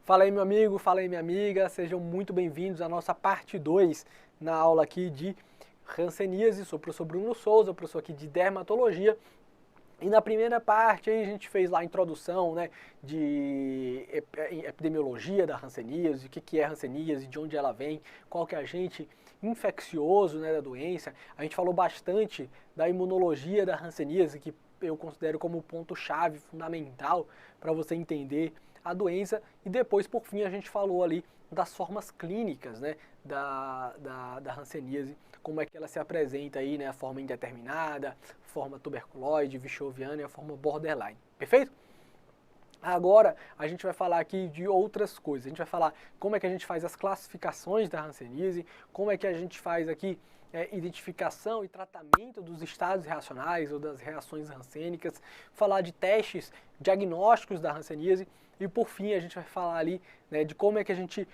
Fala aí, meu amigo, fala aí, minha amiga, sejam muito bem-vindos à nossa parte 2 na aula aqui de hanseníase. Sou o professor Bruno Souza, professor aqui de dermatologia. E na primeira parte aí a gente fez lá a introdução, né, de epidemiologia da hanseníase, o que é hanseníase, de onde ela vem, qual que é o agente infeccioso, né, da doença. A gente falou bastante da imunologia da hanseníase, que eu considero como ponto-chave fundamental para você entender a doença, e depois, por fim, a gente falou ali das formas clínicas, né, da hanseníase, como é que ela se apresenta aí, né, a forma indeterminada, forma tuberculoide, vichoviana e a forma borderline, perfeito? Agora a gente vai falar aqui de outras coisas, a gente vai falar como é que a gente faz as classificações da hanseníase, como é que a gente faz aqui identificação e tratamento dos estados reacionais ou das reações hansênicas, falar de testes diagnósticos da hanseníase e por fim a gente vai falar ali, né, de como é que a gente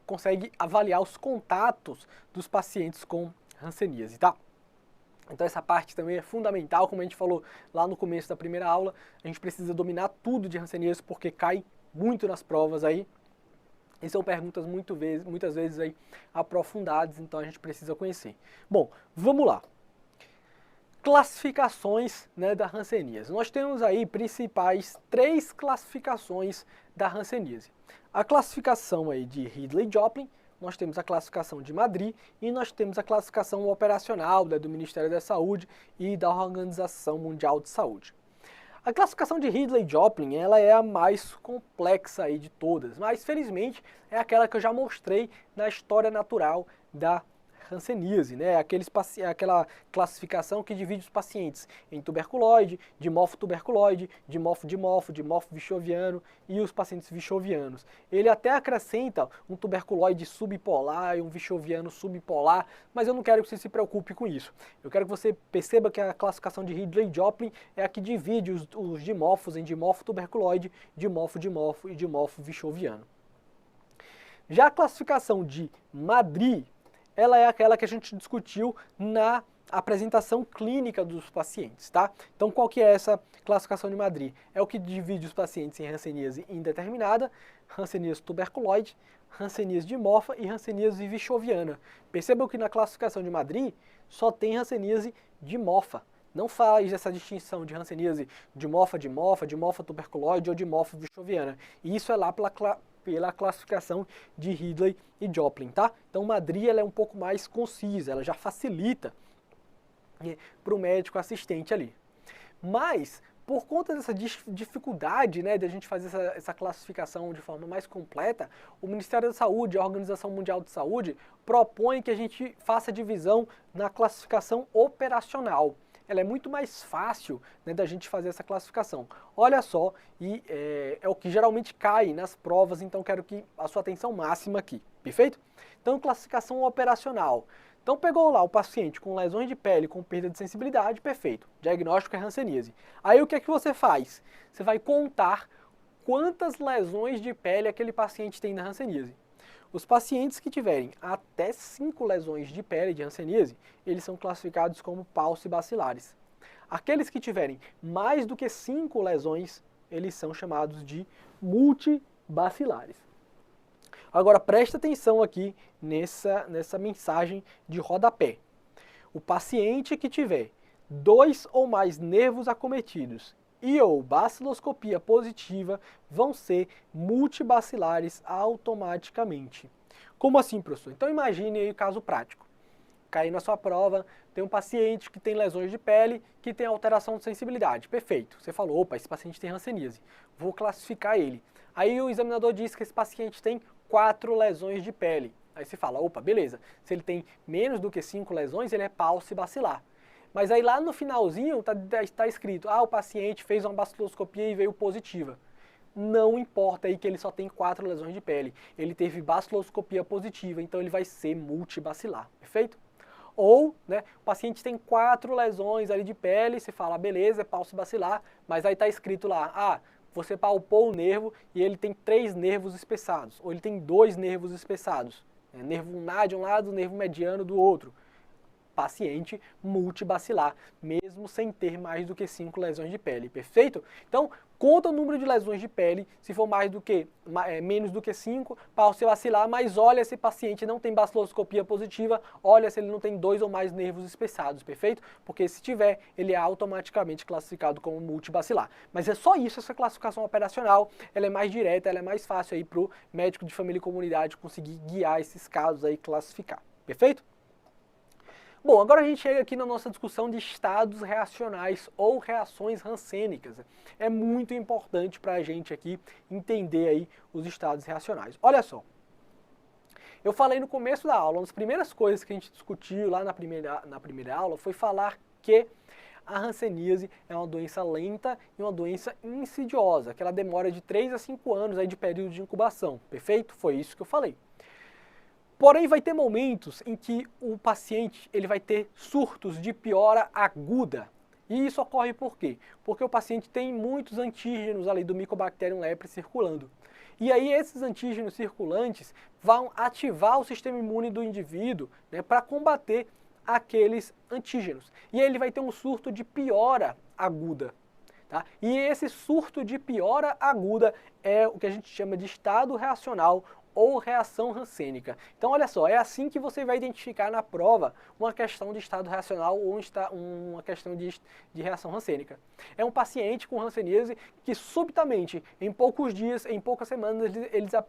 consegue avaliar os contatos dos pacientes com hanseníase, tá? Então essa parte também é fundamental, como a gente falou lá no começo da primeira aula, a gente precisa dominar tudo de hanseníase porque cai muito nas provas aí, e são perguntas muitas vezes aí aprofundadas, então a gente precisa conhecer. Bom, vamos lá. Classificações, né, da hanseníase. Nós temos aí principais 3 classificações da hanseníase. A classificação aí de Ridley-Joplin, nós temos a classificação de Madrid e nós temos a classificação operacional, né, do Ministério da Saúde e da Organização Mundial de Saúde. A classificação de Ridley-Joplin, ela é a mais complexa aí de todas, mas felizmente é aquela que eu já mostrei na história natural da hanseníase, né? Aquela classificação que divide os pacientes em tuberculoide, dimorfo-tuberculoide, dimorfo-dimorfo, dimorfo-vichoviano e os pacientes vichovianos. Ele até acrescenta um tuberculoide subpolar e um vichoviano subpolar, mas eu não quero que você se preocupe com isso. Eu quero que você perceba que a classificação de Ridley-Joplin é a que divide os dimorfos em dimorfo-tuberculoide, dimorfo-dimorfo e dimorfo-vichoviano. Já a classificação de Madri, ela é aquela que a gente discutiu na apresentação clínica dos pacientes, tá? Então qual que é essa classificação de Madri? É o que divide os pacientes em hanseníase indeterminada, hanseníase tuberculoide, hanseníase dimorfa e hanseníase vichoviana. Percebam que na classificação de Madri só tem hanseníase dimorfa. Não faz essa distinção de hanseníase dimorfa-dimorfa, dimorfa-tuberculoide ou dimorfa-vichoviana. E isso é lá pela classificação de Ridley e Joplin, tá? Então Madri ela é um pouco mais concisa, ela já facilita para o médico assistente ali. Mas, por conta dessa dificuldade, né, de a gente fazer essa classificação de forma mais completa, o Ministério da Saúde, a Organização Mundial de Saúde, propõe que a gente faça divisão na classificação operacional. Ela é muito mais fácil, né, da gente fazer essa classificação. Olha só, e é o que geralmente cai nas provas, então quero que a sua atenção máxima aqui, perfeito? Então, classificação operacional. Então, pegou lá o paciente com lesões de pele, com perda de sensibilidade, perfeito. Diagnóstico é hanseníase. Aí o que é que você faz? Você vai contar quantas lesões de pele aquele paciente tem na hanseníase. Os pacientes que tiverem até 5 lesões de pele de hanseníase, eles são classificados como paucibacilares. Aqueles que tiverem mais do que 5 lesões, eles são chamados de multibacilares. Agora presta atenção aqui nessa mensagem de rodapé. O paciente que tiver 2 ou mais nervos acometidos e ou baciloscopia positiva vão ser multibacilares automaticamente. Como assim, professor? Então imagine aí o caso prático. Caiu na sua prova, tem um paciente que tem lesões de pele, que tem alteração de sensibilidade. Perfeito. Você falou, opa, esse paciente tem hanseníase. Vou classificar ele. Aí o examinador diz que esse paciente tem 4 lesões de pele. Aí você fala, opa, beleza. Se ele tem menos do que 5 lesões, ele é paucibacilar. Mas aí lá no finalzinho tá escrito, o paciente fez uma baciloscopia e veio positiva. Não importa aí que ele só tem 4 lesões de pele. Ele teve baciloscopia positiva, então ele vai ser multibacilar, perfeito? Ou, né, o paciente tem 4 lesões ali de pele, você fala, beleza, é paucibacilar, mas aí tá escrito lá, você palpou o nervo e ele tem 3 nervos espessados, ou ele tem 2 nervos espessados. Nervo ulnar de um lado, nervo mediano do outro. Paciente multibacilar, mesmo sem ter mais do que 5 lesões de pele, perfeito? Então, conta o número de lesões de pele, se for menos do que 5, paucibacilar, mas olha se o paciente não tem baciloscopia positiva, olha se ele não tem 2 ou mais nervos espessados, perfeito? Porque se tiver, ele é automaticamente classificado como multibacilar. Mas é só isso, essa classificação operacional, ela é mais direta, ela é mais fácil aí para o médico de família e comunidade conseguir guiar esses casos aí e classificar, perfeito? Bom, agora a gente chega aqui na nossa discussão de estados reacionais ou reações rancênicas. É muito importante para a gente aqui entender aí os estados reacionais. Olha só, eu falei no começo da aula, uma das primeiras coisas que a gente discutiu lá na primeira aula foi falar que a hanseníase é uma doença lenta e uma doença insidiosa, que ela demora de 3 a 5 anos aí de período de incubação, perfeito? Foi isso que eu falei. Porém, vai ter momentos em que o paciente ele vai ter surtos de piora aguda. E isso ocorre por quê? Porque o paciente tem muitos antígenos ali do Mycobacterium leprae circulando. E aí esses antígenos circulantes vão ativar o sistema imune do indivíduo, né, para combater aqueles antígenos. E aí ele vai ter um surto de piora aguda. Tá? E esse surto de piora aguda é o que a gente chama de estado reacional ou reação rancênica. Então, olha só, é assim que você vai identificar na prova uma questão de estado reacional ou uma questão de reação rancênica. É um paciente com hanseníase que subitamente, em poucos dias, em poucas semanas,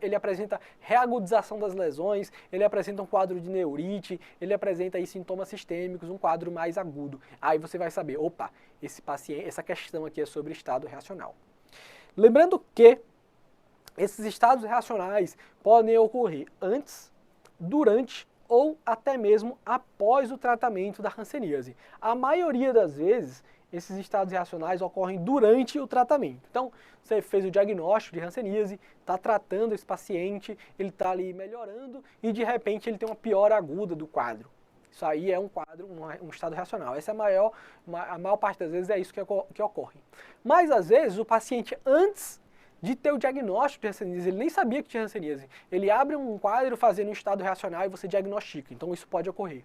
ele apresenta reagudização das lesões, ele apresenta um quadro de neurite, ele apresenta aí sintomas sistêmicos, um quadro mais agudo. Aí você vai saber, opa, essa questão aqui é sobre estado reacional. Lembrando que esses estados reacionais podem ocorrer antes, durante ou até mesmo após o tratamento da hanseníase. A maioria das vezes, esses estados reacionais ocorrem durante o tratamento. Então, você fez o diagnóstico de hanseníase, está tratando esse paciente, ele está ali melhorando e de repente ele tem uma piora aguda do quadro. Isso aí é um quadro, um estado reacional. Essa é a maior parte das vezes é isso que ocorre. Mas às vezes o paciente, antes de ter o diagnóstico de hanseníase, ele nem sabia que tinha hanseníase. Ele abre um quadro fazendo um estado reacional e você diagnostica. Então isso pode ocorrer.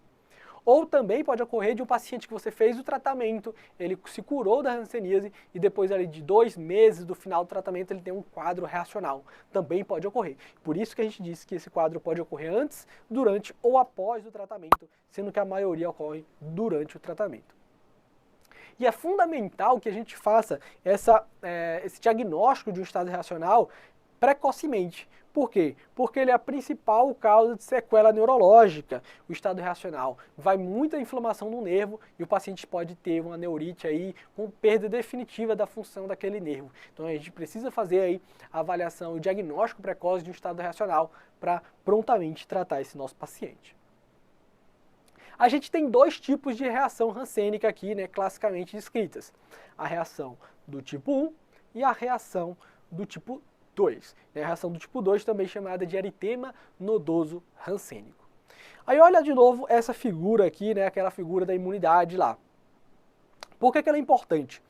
Ou também pode ocorrer de um paciente que você fez o tratamento, ele se curou da hanseníase e depois ali de 2 meses do final do tratamento ele tem um quadro reacional. Também pode ocorrer. Por isso que a gente disse que esse quadro pode ocorrer antes, durante ou após o tratamento, sendo que a maioria ocorre durante o tratamento. E é fundamental que a gente faça esse diagnóstico de um estado reacional precocemente. Por quê? Porque ele é a principal causa de sequela neurológica. O estado reacional vai muita inflamação no nervo e o paciente pode ter uma neurite aí com perda definitiva da função daquele nervo. Então a gente precisa fazer aí a avaliação, o diagnóstico precoce de um estado reacional para prontamente tratar esse nosso paciente. A gente tem 2 tipos de reação hansênica aqui, né, classicamente descritas. A reação do tipo 1 e a reação do tipo 2. A reação do tipo 2 também chamada de eritema nodoso hansênico. Aí olha de novo essa figura aqui, né, aquela figura da imunidade lá. Por que ela é importante?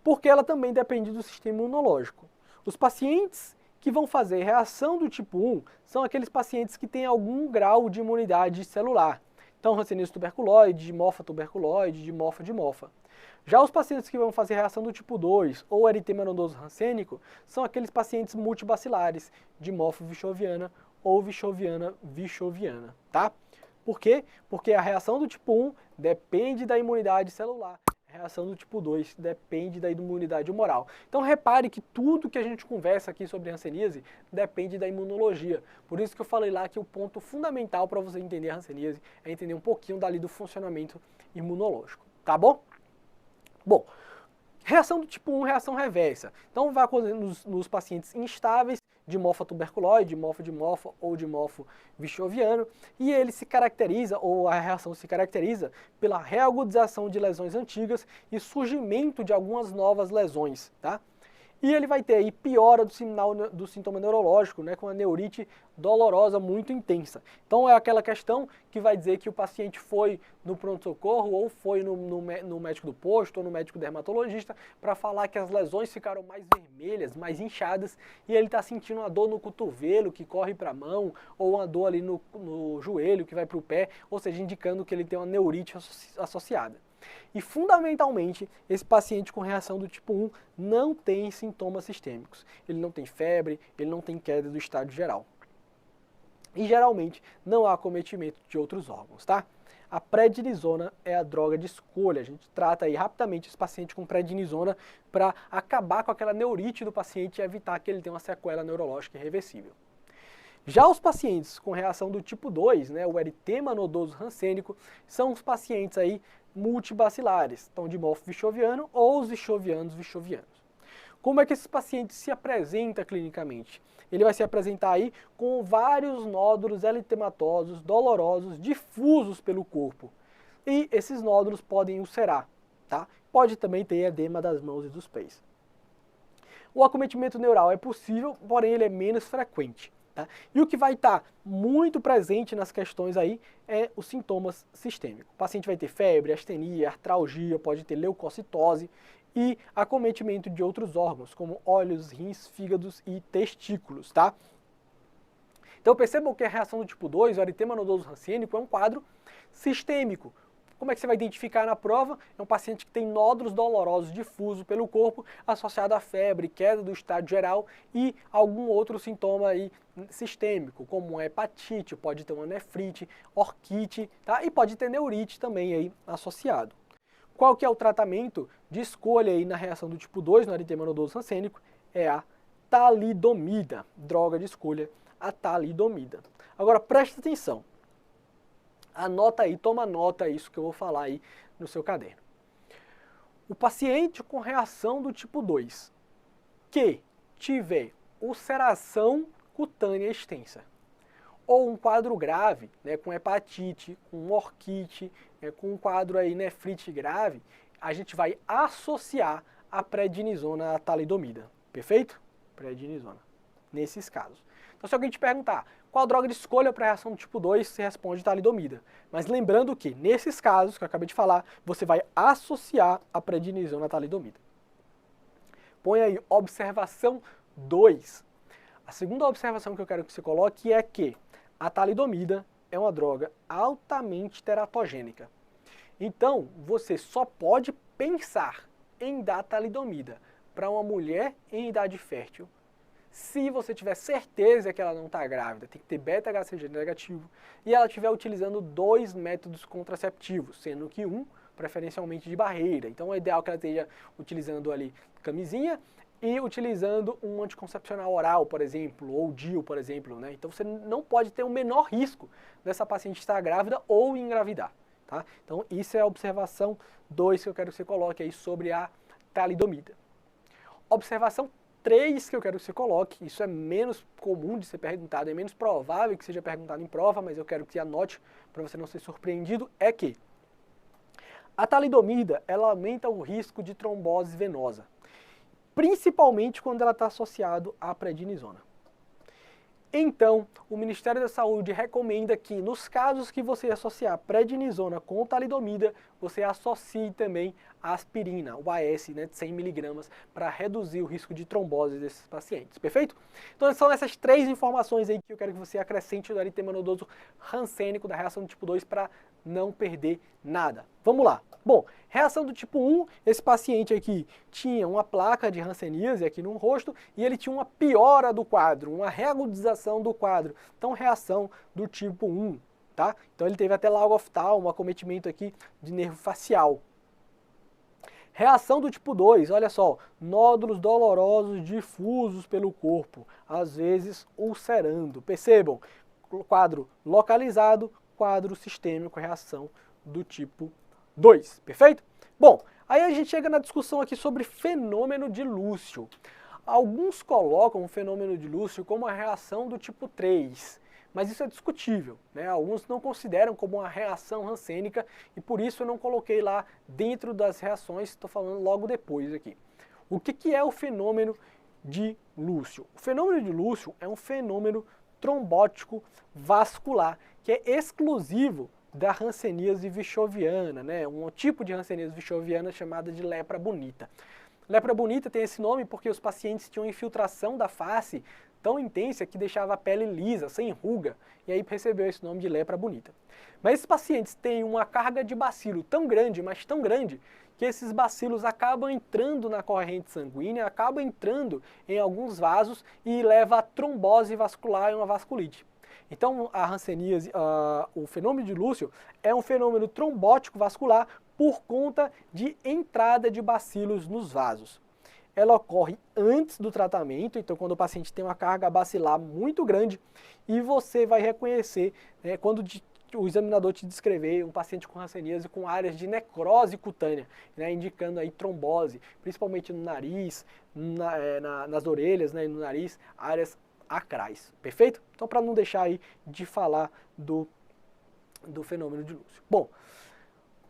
Porque ela também depende do sistema imunológico. Os pacientes que vão fazer reação do tipo 1 são aqueles pacientes que têm algum grau de imunidade celular. Então, hanseníase tuberculoide, Dimorfa tuberculoide, Dimorfa dimorfa. Já os pacientes que vão fazer reação do tipo 2 ou eritema nodoso hansênico são aqueles pacientes multibacilares, Dimorfa vichoviana ou Vichoviana vichoviana, tá? Por quê? Porque a reação do tipo 1 depende da imunidade celular. A reação do tipo 2 depende da imunidade humoral. Então repare que tudo que a gente conversa aqui sobre hanseníase depende da imunologia. Por isso que eu falei lá que o ponto fundamental para você entender a hanseníase é entender um pouquinho dali do funcionamento imunológico, tá bom? Bom, reação do tipo 1, reação reversa. Então vai acontecer nos pacientes instáveis, Dimorfa tuberculoide, Dimorfa dimorfa ou Dimorfo vichoviano, e ele se caracteriza, ou a reação se caracteriza, pela reagudização de lesões antigas e surgimento de algumas novas lesões, tá? E ele vai ter aí piora do sintoma neurológico, né, com a neurite dolorosa muito intensa. Então é aquela questão que vai dizer que o paciente foi no pronto-socorro ou foi no médico do posto ou no médico dermatologista para falar que as lesões ficaram mais vermelhas, mais inchadas e ele está sentindo uma dor no cotovelo que corre para a mão ou uma dor ali no joelho que vai para o pé, ou seja, indicando que ele tem uma neurite associada. E fundamentalmente, esse paciente com reação do tipo 1 não tem sintomas sistêmicos. Ele não tem febre, ele não tem queda do estádio geral. E geralmente não há acometimento de outros órgãos, tá? A prednisona é a droga de escolha. A gente trata aí rapidamente esse paciente com prednisona para acabar com aquela neurite do paciente e evitar que ele tenha uma sequela neurológica irreversível. Já os pacientes com reação do tipo 2, né, o eritema nodoso hansênico, são os pacientes aí multibacilares, então Dimorfo vichoviano ou os vichovianos vichovianos. Como é que esses pacientes se apresentam clinicamente? Ele vai se apresentar aí com vários nódulos eritematosos, dolorosos, difusos pelo corpo. E esses nódulos podem ulcerar, tá? Pode também ter edema das mãos e dos pés. O acometimento neural é possível, porém ele é menos frequente. Tá? E o que vai estar muito presente nas questões aí é os sintomas sistêmicos. O paciente vai ter febre, astenia, artralgia, pode ter leucocitose e acometimento de outros órgãos, como olhos, rins, fígados e testículos, tá? Então percebam que a reação do tipo 2, o eritema nodoso hansênico, é um quadro sistêmico. Como é que você vai identificar na prova? É um paciente que tem nódulos dolorosos difusos pelo corpo, associado a febre, queda do estádio geral e algum outro sintoma aí sistêmico, como uma hepatite, pode ter uma nefrite, orquite, tá? E pode ter neurite também aí associado. Qual que é o tratamento de escolha aí na reação do tipo 2, no eritema nodoso hansênico? É a talidomida, droga de escolha, a talidomida. Agora preste atenção. Anota aí, toma nota isso que eu vou falar aí no seu caderno. O paciente com reação do tipo 2 que tiver ulceração cutânea extensa ou um quadro grave, né, com hepatite, com orquite, com um quadro aí nefrite grave, a gente vai associar a prednisona à talidomida, perfeito? Prednisona, nesses casos. Então se alguém te perguntar qual droga de escolha para reação do tipo 2, você responde talidomida. Mas lembrando que, nesses casos que eu acabei de falar, você vai associar a prednisona à talidomida. Põe aí, observação 2. A segunda observação que eu quero que você coloque é que a talidomida é uma droga altamente teratogênica. Então, você só pode pensar em dar talidomida para uma mulher em idade fértil se você tiver certeza que ela não está grávida, tem que ter beta-HCG negativo, e ela estiver utilizando 2 métodos contraceptivos, sendo que um preferencialmente de barreira. Então é ideal que ela esteja utilizando ali camisinha e utilizando um anticoncepcional oral, por exemplo, ou DIU, por exemplo, né? Então você não pode ter o menor risco dessa paciente estar grávida ou engravidar, tá? Então isso é a observação 2 que eu quero que você coloque aí sobre a talidomida. Observação 3 que eu quero que você coloque, isso é menos comum de ser perguntado, é menos provável que seja perguntado em prova, mas eu quero que você anote para você não ser surpreendido, é que a talidomida, ela aumenta o risco de trombose venosa, principalmente quando ela está associada à prednisona. Então, o Ministério da Saúde recomenda que, nos casos que você associar prednisona com talidomida, você associe também a aspirina, o AS, né, de 100 mg, para reduzir o risco de trombose desses pacientes, perfeito? Então, são essas 3 informações aí que eu quero que você acrescente do eritema nodoso rancênico da reação do tipo 2 para não perder nada. Vamos lá. Bom, reação do tipo 1, esse paciente aqui tinha uma placa de hanseníase aqui no rosto e ele tinha uma piora do quadro, uma reagudização do quadro. Então, reação do tipo 1, tá? Então, ele teve até lagoftalmo, um acometimento aqui de nervo facial. Reação do tipo 2, olha só, nódulos dolorosos difusos pelo corpo, às vezes ulcerando. Percebam, quadro localizado, quadro sistêmico, reação do tipo 2, perfeito? Bom, aí a gente chega na discussão aqui sobre fenômeno de Lúcio. Alguns colocam o fenômeno de Lúcio como a reação do tipo 3, mas isso é discutível, né? Alguns não consideram como uma reação rancênica e por isso eu não coloquei lá dentro das reações, estou falando logo depois aqui. O que é o fenômeno de Lúcio? O fenômeno de Lúcio é um fenômeno trombótico vascular, que é exclusivo da hanseníase vichoviana, né? Um tipo de hanseníase vichoviana chamada de lepra bonita. Lepra bonita tem esse nome porque os pacientes tinham infiltração da face tão intensa que deixava a pele lisa, sem ruga, e aí recebeu esse nome de lepra bonita. Mas esses pacientes têm uma carga de bacilo tão grande, mas tão grande, que esses bacilos acabam entrando na corrente sanguínea, acabam entrando em alguns vasos e leva a trombose vascular e uma vasculite. Então a hanseníase, o fenômeno de Lúcio é um fenômeno trombótico vascular por conta de entrada de bacilos nos vasos. Ela ocorre antes do tratamento, então quando o paciente tem uma carga bacilar muito grande e você vai reconhecer, né, quando o examinador te descrever um paciente com hanseníase com áreas de necrose cutânea, né, indicando aí trombose, principalmente no nariz, nas orelhas, né, no nariz, áreas acrais, perfeito? Então para não deixar aí de falar do fenômeno de Lúcio. Bom,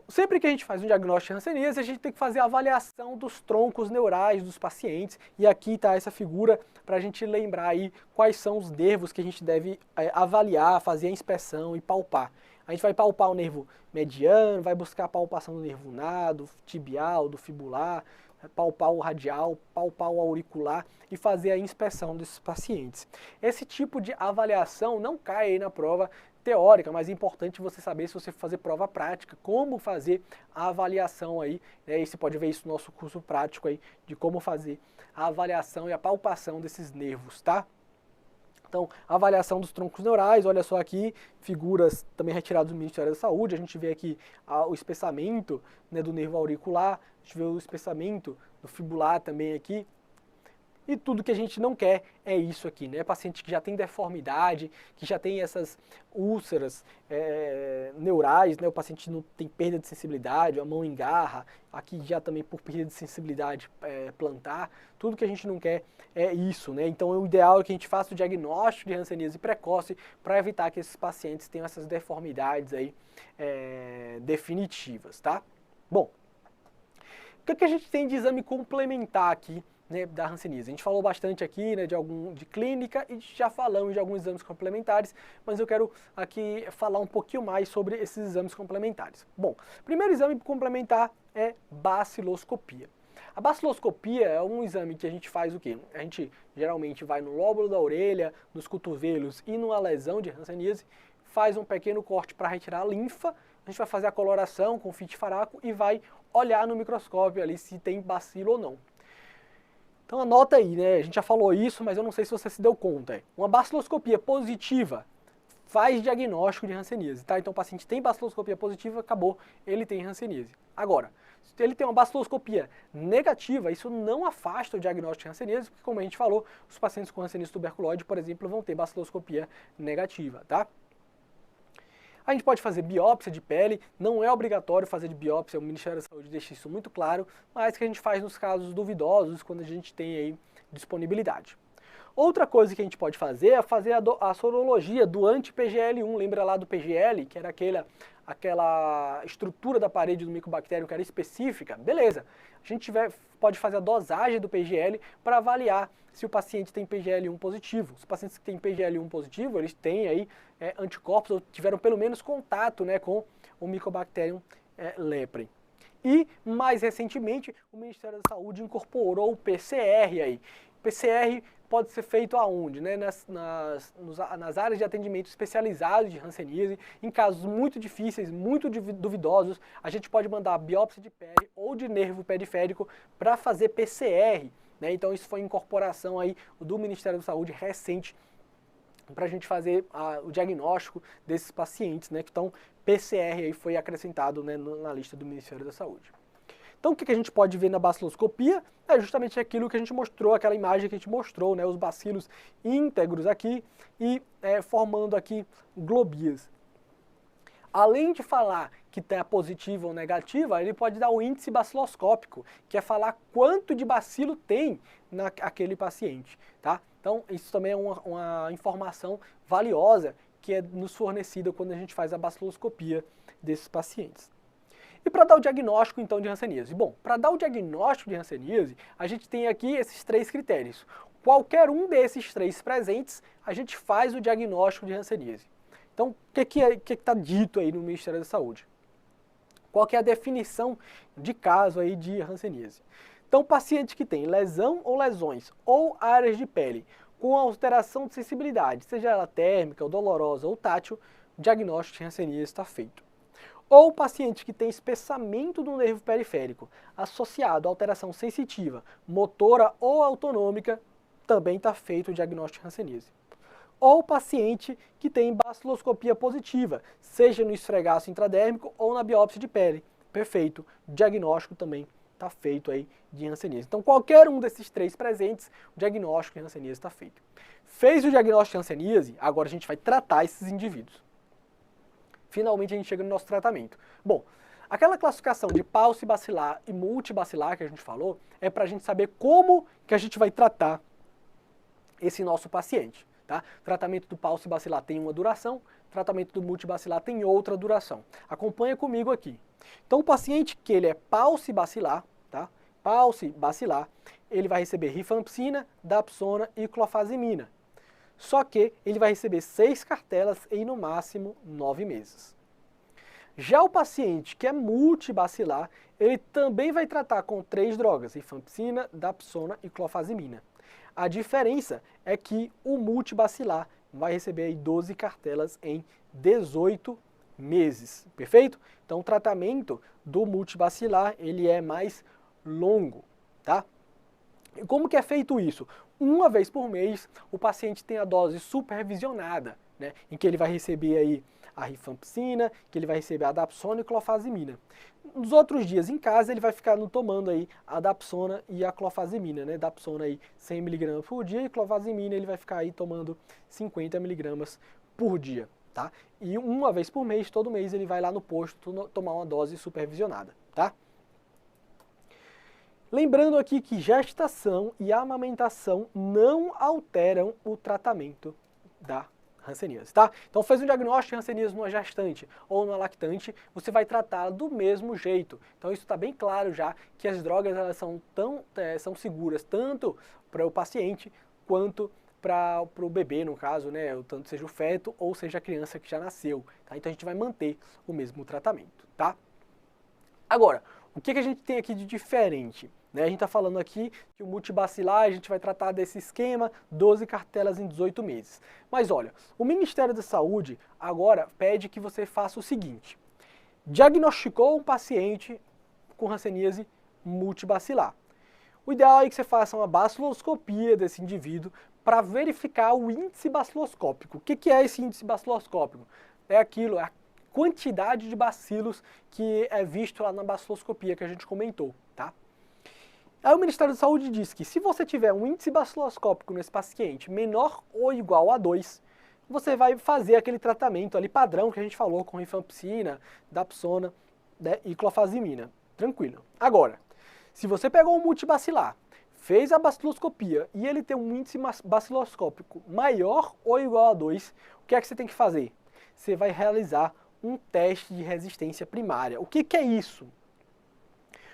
sempre que a gente faz um diagnóstico de hanseníase, a gente tem que fazer a avaliação dos troncos neurais dos pacientes, e aqui está essa figura para a gente lembrar aí quais são os nervos que a gente deve avaliar, fazer a inspeção e palpar. A gente vai palpar o nervo mediano, vai buscar a palpação do nervo ulnar, do tibial, do fibular, palpar o radial, palpar o auricular e fazer a inspeção desses pacientes. Esse tipo de avaliação não cai aí na prova teórica, mas é importante você saber se você fazer prova prática, como fazer a avaliação aí, né? E você pode ver isso no nosso curso prático aí, de como fazer a avaliação e a palpação desses nervos, tá? Então, avaliação dos troncos neurais, olha só aqui, figuras também retiradas do Ministério da Saúde, a gente vê aqui o espessamento, né, do nervo auricular, a gente vê o espessamento do fibular também aqui. E tudo que a gente não quer é isso aqui, né? Paciente que já tem deformidade, que já tem essas úlceras neurais, né? O paciente não tem perda de sensibilidade, a mão engarra, aqui já também por perda de sensibilidade plantar. Tudo que a gente não quer é isso, né? Então o ideal é que a gente faça o diagnóstico de hanseníase precoce para evitar que esses pacientes tenham essas deformidades aí definitivas, tá? Bom, o que a gente tem de exame complementar aqui, né, da hanseníase? A gente falou bastante aqui, né, de clínica e já falamos de alguns exames complementares, mas eu quero aqui falar um pouquinho mais sobre esses exames complementares. Bom, o primeiro exame complementar é baciloscopia. A baciloscopia é um exame que a gente faz o quê? A gente geralmente vai no lóbulo da orelha, nos cotovelos e numa lesão de hanseníase, faz um pequeno corte para retirar a linfa, a gente vai fazer a coloração com fio de faraco e vai olhar no microscópio ali se tem bacilo ou não. Então anota aí, né? A gente já falou isso, mas eu não sei se você se deu conta. Uma baciloscopia positiva faz diagnóstico de hanseníase, tá? Então o paciente tem baciloscopia positiva, acabou, ele tem hanseníase. Agora, se ele tem uma baciloscopia negativa, isso não afasta o diagnóstico de hanseníase, porque como a gente falou, os pacientes com hanseníase tuberculoide, por exemplo, vão ter baciloscopia negativa, tá? A gente pode fazer biópsia de pele, não é obrigatório fazer de biópsia, o Ministério da Saúde deixa isso muito claro, mas que a gente faz nos casos duvidosos, quando a gente tem aí disponibilidade. Outra coisa que a gente pode fazer é fazer a sorologia do anti-PGL1, lembra lá do PGL, que era aquela estrutura da parede do micobactério que era específica? Beleza, a gente pode fazer a dosagem do PGL para avaliar se o paciente tem PGL1 positivo. Os pacientes que têm PGL1 positivo, eles têm aí anticorpos ou tiveram pelo menos contato, né, com o Mycobacterium leprae. E, mais recentemente, o Ministério da Saúde incorporou o PCR aí. O PCR pode ser feito aonde? Né? Nas áreas de atendimento especializados de hanseníase, em casos muito difíceis, muito duvidosos, a gente pode mandar biópsia de pele ou de nervo periférico para fazer PCR. Né? Então isso foi incorporação aí do Ministério da Saúde recente para a gente fazer o diagnóstico desses pacientes, né? Então PCR aí foi acrescentado, né, na lista do Ministério da Saúde. Então o que a gente pode ver na baciloscopia é justamente aquilo que a gente mostrou, aquela imagem que a gente mostrou, né, os bacilos íntegros aqui e formando aqui globias. Além de falar que está positiva ou negativa, ele pode dar o índice baciloscópico, que é falar quanto de bacilo tem naquele paciente, tá? Então isso também é uma informação valiosa que é nos fornecida quando a gente faz a baciloscopia desses pacientes. E para dar o diagnóstico, então, de hanseníase? Bom, para dar o diagnóstico de hanseníase, a gente tem aqui esses três critérios. Qualquer um desses três presentes, a gente faz o diagnóstico de hanseníase. Então, o que está dito aí no Ministério da Saúde? Qual que é a definição de caso aí de hanseníase? Então, paciente que tem lesão ou lesões ou áreas de pele com alteração de sensibilidade, seja ela térmica, ou dolorosa ou tátil, o diagnóstico de hanseníase está feito. Ou paciente que tem espessamento do nervo periférico associado a alteração sensitiva, motora ou autonômica, também está feito o diagnóstico de hanseníase. Ou paciente que tem baciloscopia positiva, seja no esfregaço intradérmico ou na biópsia de pele. Perfeito, o diagnóstico também está feito aí de hanseníase. Então qualquer um desses três presentes, o diagnóstico de hanseníase está feito. Fez o diagnóstico de hanseníase, agora a gente vai tratar esses indivíduos. Finalmente a gente chega no nosso tratamento. Bom, aquela classificação de paucibacilar e multibacilar que a gente falou é para a gente saber como que a gente vai tratar esse nosso paciente. Tá? O tratamento do paucibacilar tem uma duração, o tratamento do multibacilar tem outra duração. Acompanha comigo aqui. Então o paciente que ele é paucibacilar, tá? Paucibacilar, ele vai receber rifampicina, dapsona e clofazimina. Só que ele vai receber 6 cartelas em no máximo 9 meses. Já o paciente que é multibacilar, ele também vai tratar com 3 drogas, rifampicina, dapsona e clofazimina. A diferença é que o multibacilar vai receber aí 12 cartelas em 18 meses, perfeito? Então o tratamento do multibacilar, ele é mais longo, tá? E como que é feito isso? Uma vez por mês, o paciente tem a dose supervisionada, né, em que ele vai receber aí a rifampicina, que ele vai receber a dapsona e clofazimina. Nos outros dias em casa ele vai ficar tomando aí a dapsona e a clofazimina, né? Dapsona aí 100 mg por dia e clofazimina ele vai ficar aí tomando 50 mg por dia, tá? E uma vez por mês, todo mês ele vai lá no posto tomar uma dose supervisionada, tá? Lembrando aqui que gestação e amamentação não alteram o tratamento da hanseníase, tá? Então fez um diagnóstico de hanseníase numa gestante ou numa lactante, você vai tratar do mesmo jeito. Então isso está bem claro já que as drogas elas são seguras tanto para o paciente quanto para o bebê, no caso, né? Tanto seja o feto ou seja a criança que já nasceu, tá? Então a gente vai manter o mesmo tratamento, tá? Agora, o que a gente tem aqui de diferente? Né? A gente está falando aqui que o multibacilar, a gente vai tratar desse esquema, 12 cartelas em 18 meses. Mas olha, o Ministério da Saúde agora pede que você faça o seguinte: diagnosticou um paciente com hanseníase multibacilar. O ideal é que você faça uma baciloscopia desse indivíduo para verificar o índice baciloscópico. O que é esse índice baciloscópico? É aquilo, é a quantidade de bacilos que é visto lá na baciloscopia que a gente comentou, tá? Aí o Ministério da Saúde diz que se você tiver um índice baciloscópico nesse paciente menor ou igual a 2, você vai fazer aquele tratamento ali padrão que a gente falou com rifampicina, dapsona, né, e clofazimina. Tranquilo. Agora, se você pegou um multibacilar, fez a baciloscopia e ele tem um índice baciloscópico maior ou igual a 2, o que é que você tem que fazer? Você vai realizar um teste de resistência primária. O que é isso?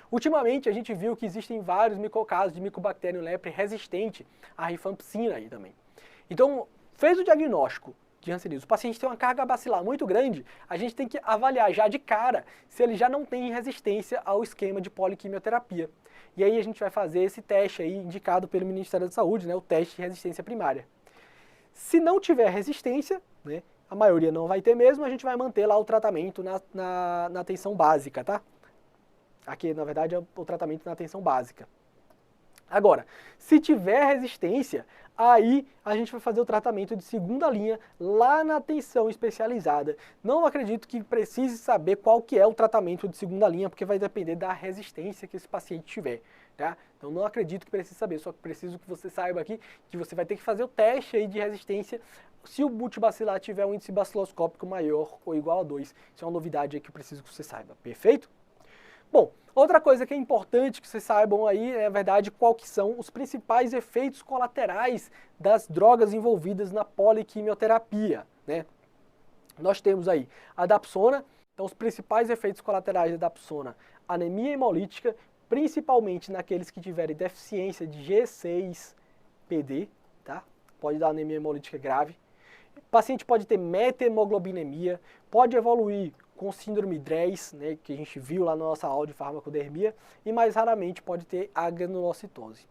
Ultimamente a gente viu que existem vários casos de Mycobacterium leprae resistente à rifampicina aí também. Então, fez o diagnóstico de hanseníase, o paciente tem uma carga bacilar muito grande, a gente tem que avaliar já de cara se ele já não tem resistência ao esquema de poliquimioterapia. E aí a gente vai fazer esse teste aí indicado pelo Ministério da Saúde, né, o teste de resistência primária. Se não tiver resistência, né, a maioria não vai ter mesmo, a gente vai manter lá o tratamento na atenção básica, tá? Aqui, na verdade, é o tratamento na atenção básica. Agora, se tiver resistência, aí a gente vai fazer o tratamento de segunda linha lá na atenção especializada. Não acredito que precise saber qual que é o tratamento de segunda linha, porque vai depender da resistência que esse paciente tiver, tá? Então não acredito que precise saber, só que preciso que você saiba aqui que você vai ter que fazer o teste aí de resistência se o multibacilar tiver um índice baciloscópico maior ou igual a 2. Isso é uma novidade aí que eu preciso que você saiba, perfeito? Bom, outra coisa que é importante que vocês saibam aí, é, na verdade, qual que são os principais efeitos colaterais das drogas envolvidas na poliquimioterapia, né? Nós temos aí a dapsona, então os principais efeitos colaterais da dapsona, anemia hemolítica, principalmente naqueles que tiverem deficiência de G6PD, tá? Pode dar anemia hemolítica grave. O paciente pode ter meta-hemoglobinemia, pode evoluir com síndrome DRES, né, que a gente viu lá na nossa aula de farmacodermia, e mais raramente pode ter a granulocitose.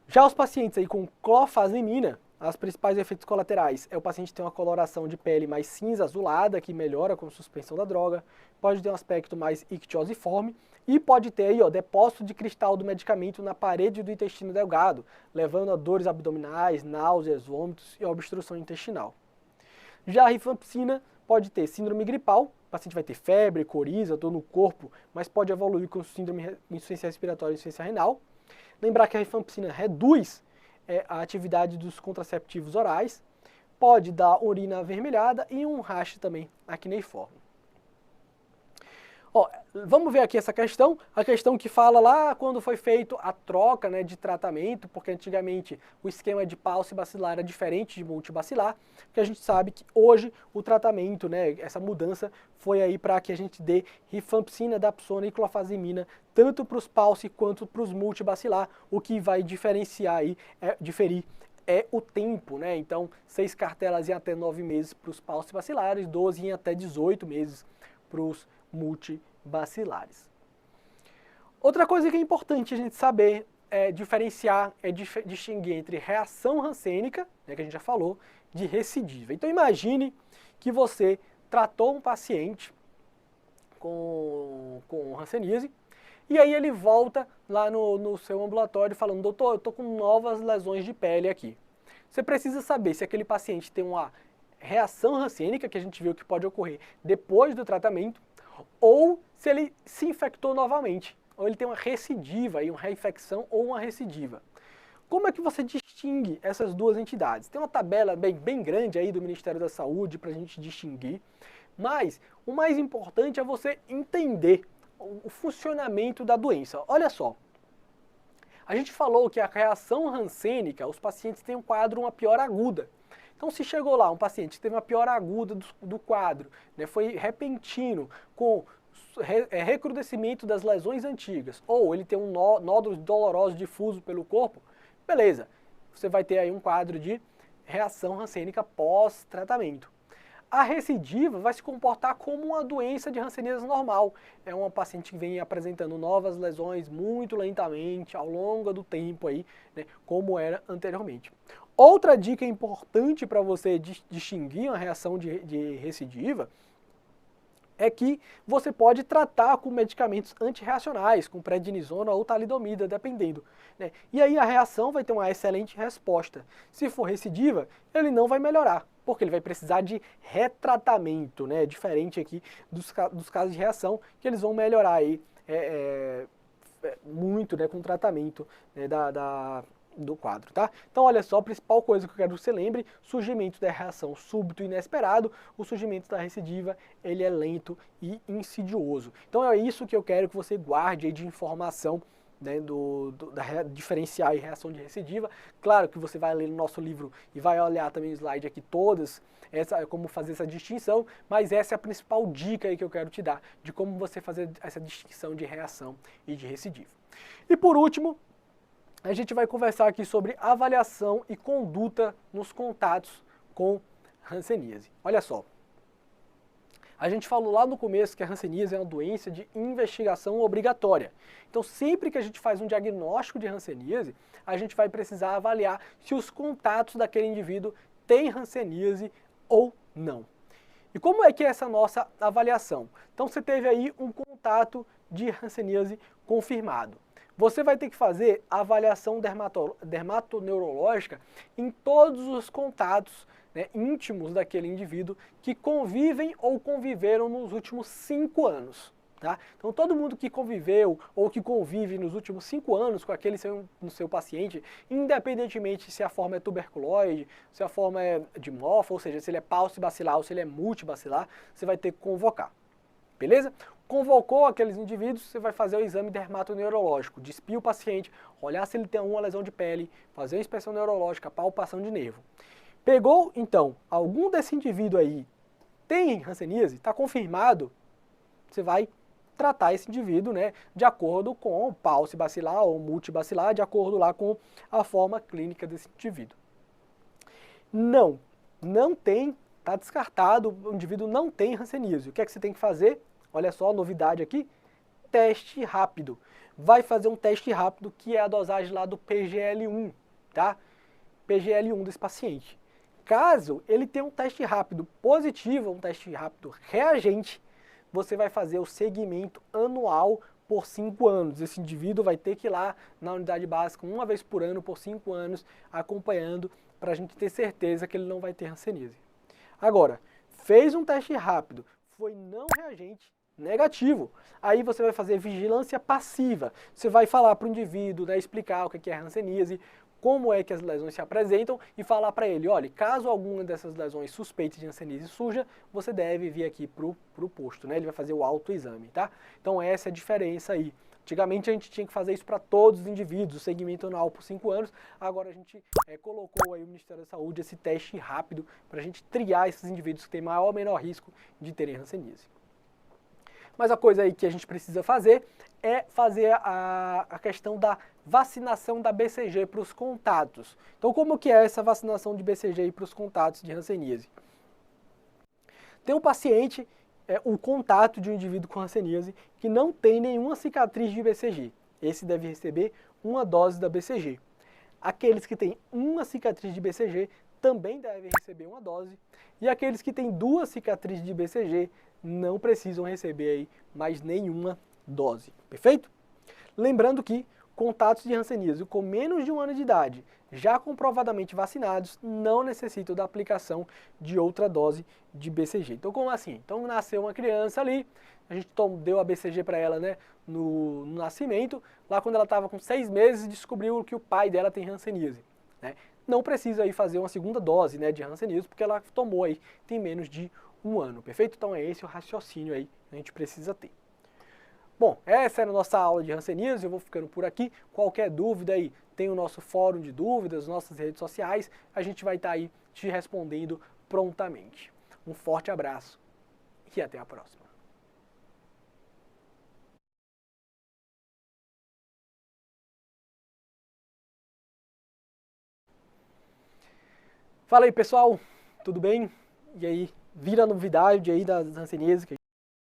Já os pacientes aí com clofazimina, os principais efeitos colaterais é o paciente ter uma coloração de pele mais cinza azulada, que melhora com suspensão da droga, pode ter um aspecto mais ictiosiforme e pode ter aí, ó, depósito de cristal do medicamento na parede do intestino delgado, levando a dores abdominais, náuseas, vômitos e obstrução intestinal. Já a rifampicina pode ter síndrome gripal, o paciente vai ter febre, coriza, dor no corpo, mas pode evoluir com síndrome de insuficiência respiratória e insuficiência renal. Lembrar que a rifampicina reduz a atividade dos contraceptivos orais, pode dar urina avermelhada e um rash também acneiforme. Ó, vamos ver aqui essa questão, a questão que fala lá quando foi feito a troca, né, de tratamento, porque antigamente o esquema de paucibacilar era diferente de multibacilar, porque a gente sabe que hoje o tratamento, né, essa mudança foi aí para que a gente dê rifampicina, dapsona e clofazimina tanto para os pauci quanto para os multibacilar, o que vai diferenciar aí, diferir é o tempo, né? Então 6 cartelas em até 9 meses para os paucibacilares, 12 em até 18 meses para os multibacilares. Outra coisa que é importante a gente saber é diferenciar, distinguir entre reação rancênica, né, que a gente já falou, de recidiva. Então imagine que você tratou um paciente com hanseníase e aí ele volta lá no seu ambulatório falando: doutor, eu tô com novas lesões de pele aqui. Você precisa saber se aquele paciente tem uma reação rancênica, que a gente viu que pode ocorrer depois do tratamento, ou se ele se infectou novamente, ou ele tem uma recidiva, uma reinfecção ou uma recidiva. Como é que você distingue essas duas entidades? Tem uma tabela bem grande aí do Ministério da Saúde para a gente distinguir, mas o mais importante é você entender o funcionamento da doença. Olha só, a gente falou que a reação rancênica, os pacientes têm um quadro, uma piora aguda. Então, se chegou lá um paciente que teve uma piora aguda do quadro, né, foi repentino, com recrudescimento das lesões antigas, ou ele tem um nódulos dolorosos difusos pelo corpo, beleza, você vai ter aí um quadro de reação rancênica pós-tratamento. A recidiva vai se comportar como uma doença de hanseníase normal. É uma paciente que vem apresentando novas lesões muito lentamente, ao longo do tempo aí, né, como era anteriormente. Outra dica importante para você distinguir uma reação de recidiva é que você pode tratar com medicamentos antirreacionais, com prednisona ou talidomida, dependendo, né? E aí a reação vai ter uma excelente resposta. Se for recidiva, ele não vai melhorar, porque ele vai precisar de retratamento, né? Diferente aqui dos casos de reação, que eles vão melhorar aí muito, né, com o tratamento, né, do quadro, tá? Então, olha só, a principal coisa que eu quero que você lembre: surgimento da reação súbito e inesperado, o surgimento da recidiva, ele é lento e insidioso. Então, é isso que eu quero que você guarde aí de informação, né, diferenciar e reação de recidiva. Claro que você vai ler no nosso livro e vai olhar também o slide aqui todas, como fazer essa distinção, mas essa é a principal dica aí que eu quero te dar, de como você fazer essa distinção de reação e de recidiva. E por último, a gente vai conversar aqui sobre avaliação e conduta nos contatos com hanseníase. Olha só, a gente falou lá no começo que a hanseníase é uma doença de investigação obrigatória. Então, sempre que a gente faz um diagnóstico de hanseníase, a gente vai precisar avaliar se os contatos daquele indivíduo têm hanseníase ou não. E como é que é essa nossa avaliação? Então, você teve aí um contato de hanseníase confirmado. Você vai ter que fazer a avaliação dermatoneurológica em todos os contatos, né, íntimos daquele indivíduo que convivem ou conviveram nos últimos 5 anos. Tá? Então, todo mundo que conviveu ou que convive nos últimos 5 anos com aquele seu paciente, independentemente se a forma é tuberculoide, se a forma é dimorfa, ou seja, se ele é paucibacilar ou se ele é multibacilar, você vai ter que convocar. Beleza? Convocou aqueles indivíduos, você vai fazer o exame dermatoneurológico, despir o paciente, olhar se ele tem alguma lesão de pele, fazer a inspeção neurológica, palpação de nervo. Pegou, então, algum desse indivíduo aí tem hanseníase, está confirmado, você vai tratar esse indivíduo, né, de acordo com paucibacilar ou multibacilar, de acordo lá com a forma clínica desse indivíduo. Não tem, está descartado, o indivíduo não tem hanseníase. O que é que você tem que fazer? Olha só a novidade aqui, teste rápido. Vai fazer um teste rápido, que é a dosagem lá do PGL-1, tá? PGL-1 desse paciente. Caso ele tenha um teste rápido positivo, um teste rápido reagente, você vai fazer o segmento anual por 5 anos. Esse indivíduo vai ter que ir lá na unidade básica uma vez por ano, por 5 anos, acompanhando, para a gente ter certeza que ele não vai ter hanseníase. Agora, fez um teste rápido, foi não reagente, negativo. Aí você vai fazer vigilância passiva. Você vai falar para o indivíduo, né, explicar o que é hanseníase, como é que as lesões se apresentam e falar para ele: olha, caso alguma dessas lesões suspeitas de hanseníase surja, você deve vir aqui pro posto, né? Ele vai fazer o autoexame, tá? Então essa é a diferença aí. Antigamente a gente tinha que fazer isso para todos os indivíduos, o segmento anual por 5 anos, agora a gente colocou aí o Ministério da Saúde esse teste rápido para a gente triar esses indivíduos que têm maior ou menor risco de terem hanseníase. Mas a coisa aí que a gente precisa fazer é fazer a questão da vacinação da BCG para os contatos. Então, como que é essa vacinação de BCG para os contatos de hanseníase? Tem um paciente, um contato de um indivíduo com hanseníase que não tem nenhuma cicatriz de BCG. Esse deve receber uma dose da BCG. Aqueles que têm uma cicatriz de BCG também devem receber uma dose. E aqueles que têm 2 cicatrizes de BCG não precisam receber aí mais nenhuma dose. Perfeito? Lembrando que Contatos de hanseníase com menos de 1 ano de idade, já comprovadamente vacinados, não necessitam da aplicação de outra dose de BCG. Então, como assim? Então, nasceu uma criança ali, a gente deu a BCG para ela, né, no nascimento, lá quando ela estava com 6 meses, descobriu que o pai dela tem hanseníase, né? Não precisa aí fazer uma segunda dose, né, de hanseníase, porque ela tomou aí, tem menos de 1 ano, perfeito? Então é esse o raciocínio aí que a gente precisa ter. Bom, essa era a nossa aula de hanseníase, eu vou ficando por aqui. Qualquer dúvida aí, tem o nosso fórum de dúvidas, nossas redes sociais, a gente vai estar aí te respondendo prontamente. Um forte abraço e até a próxima. Fala aí pessoal, tudo bem? E aí, vira a novidade aí das hanseníase.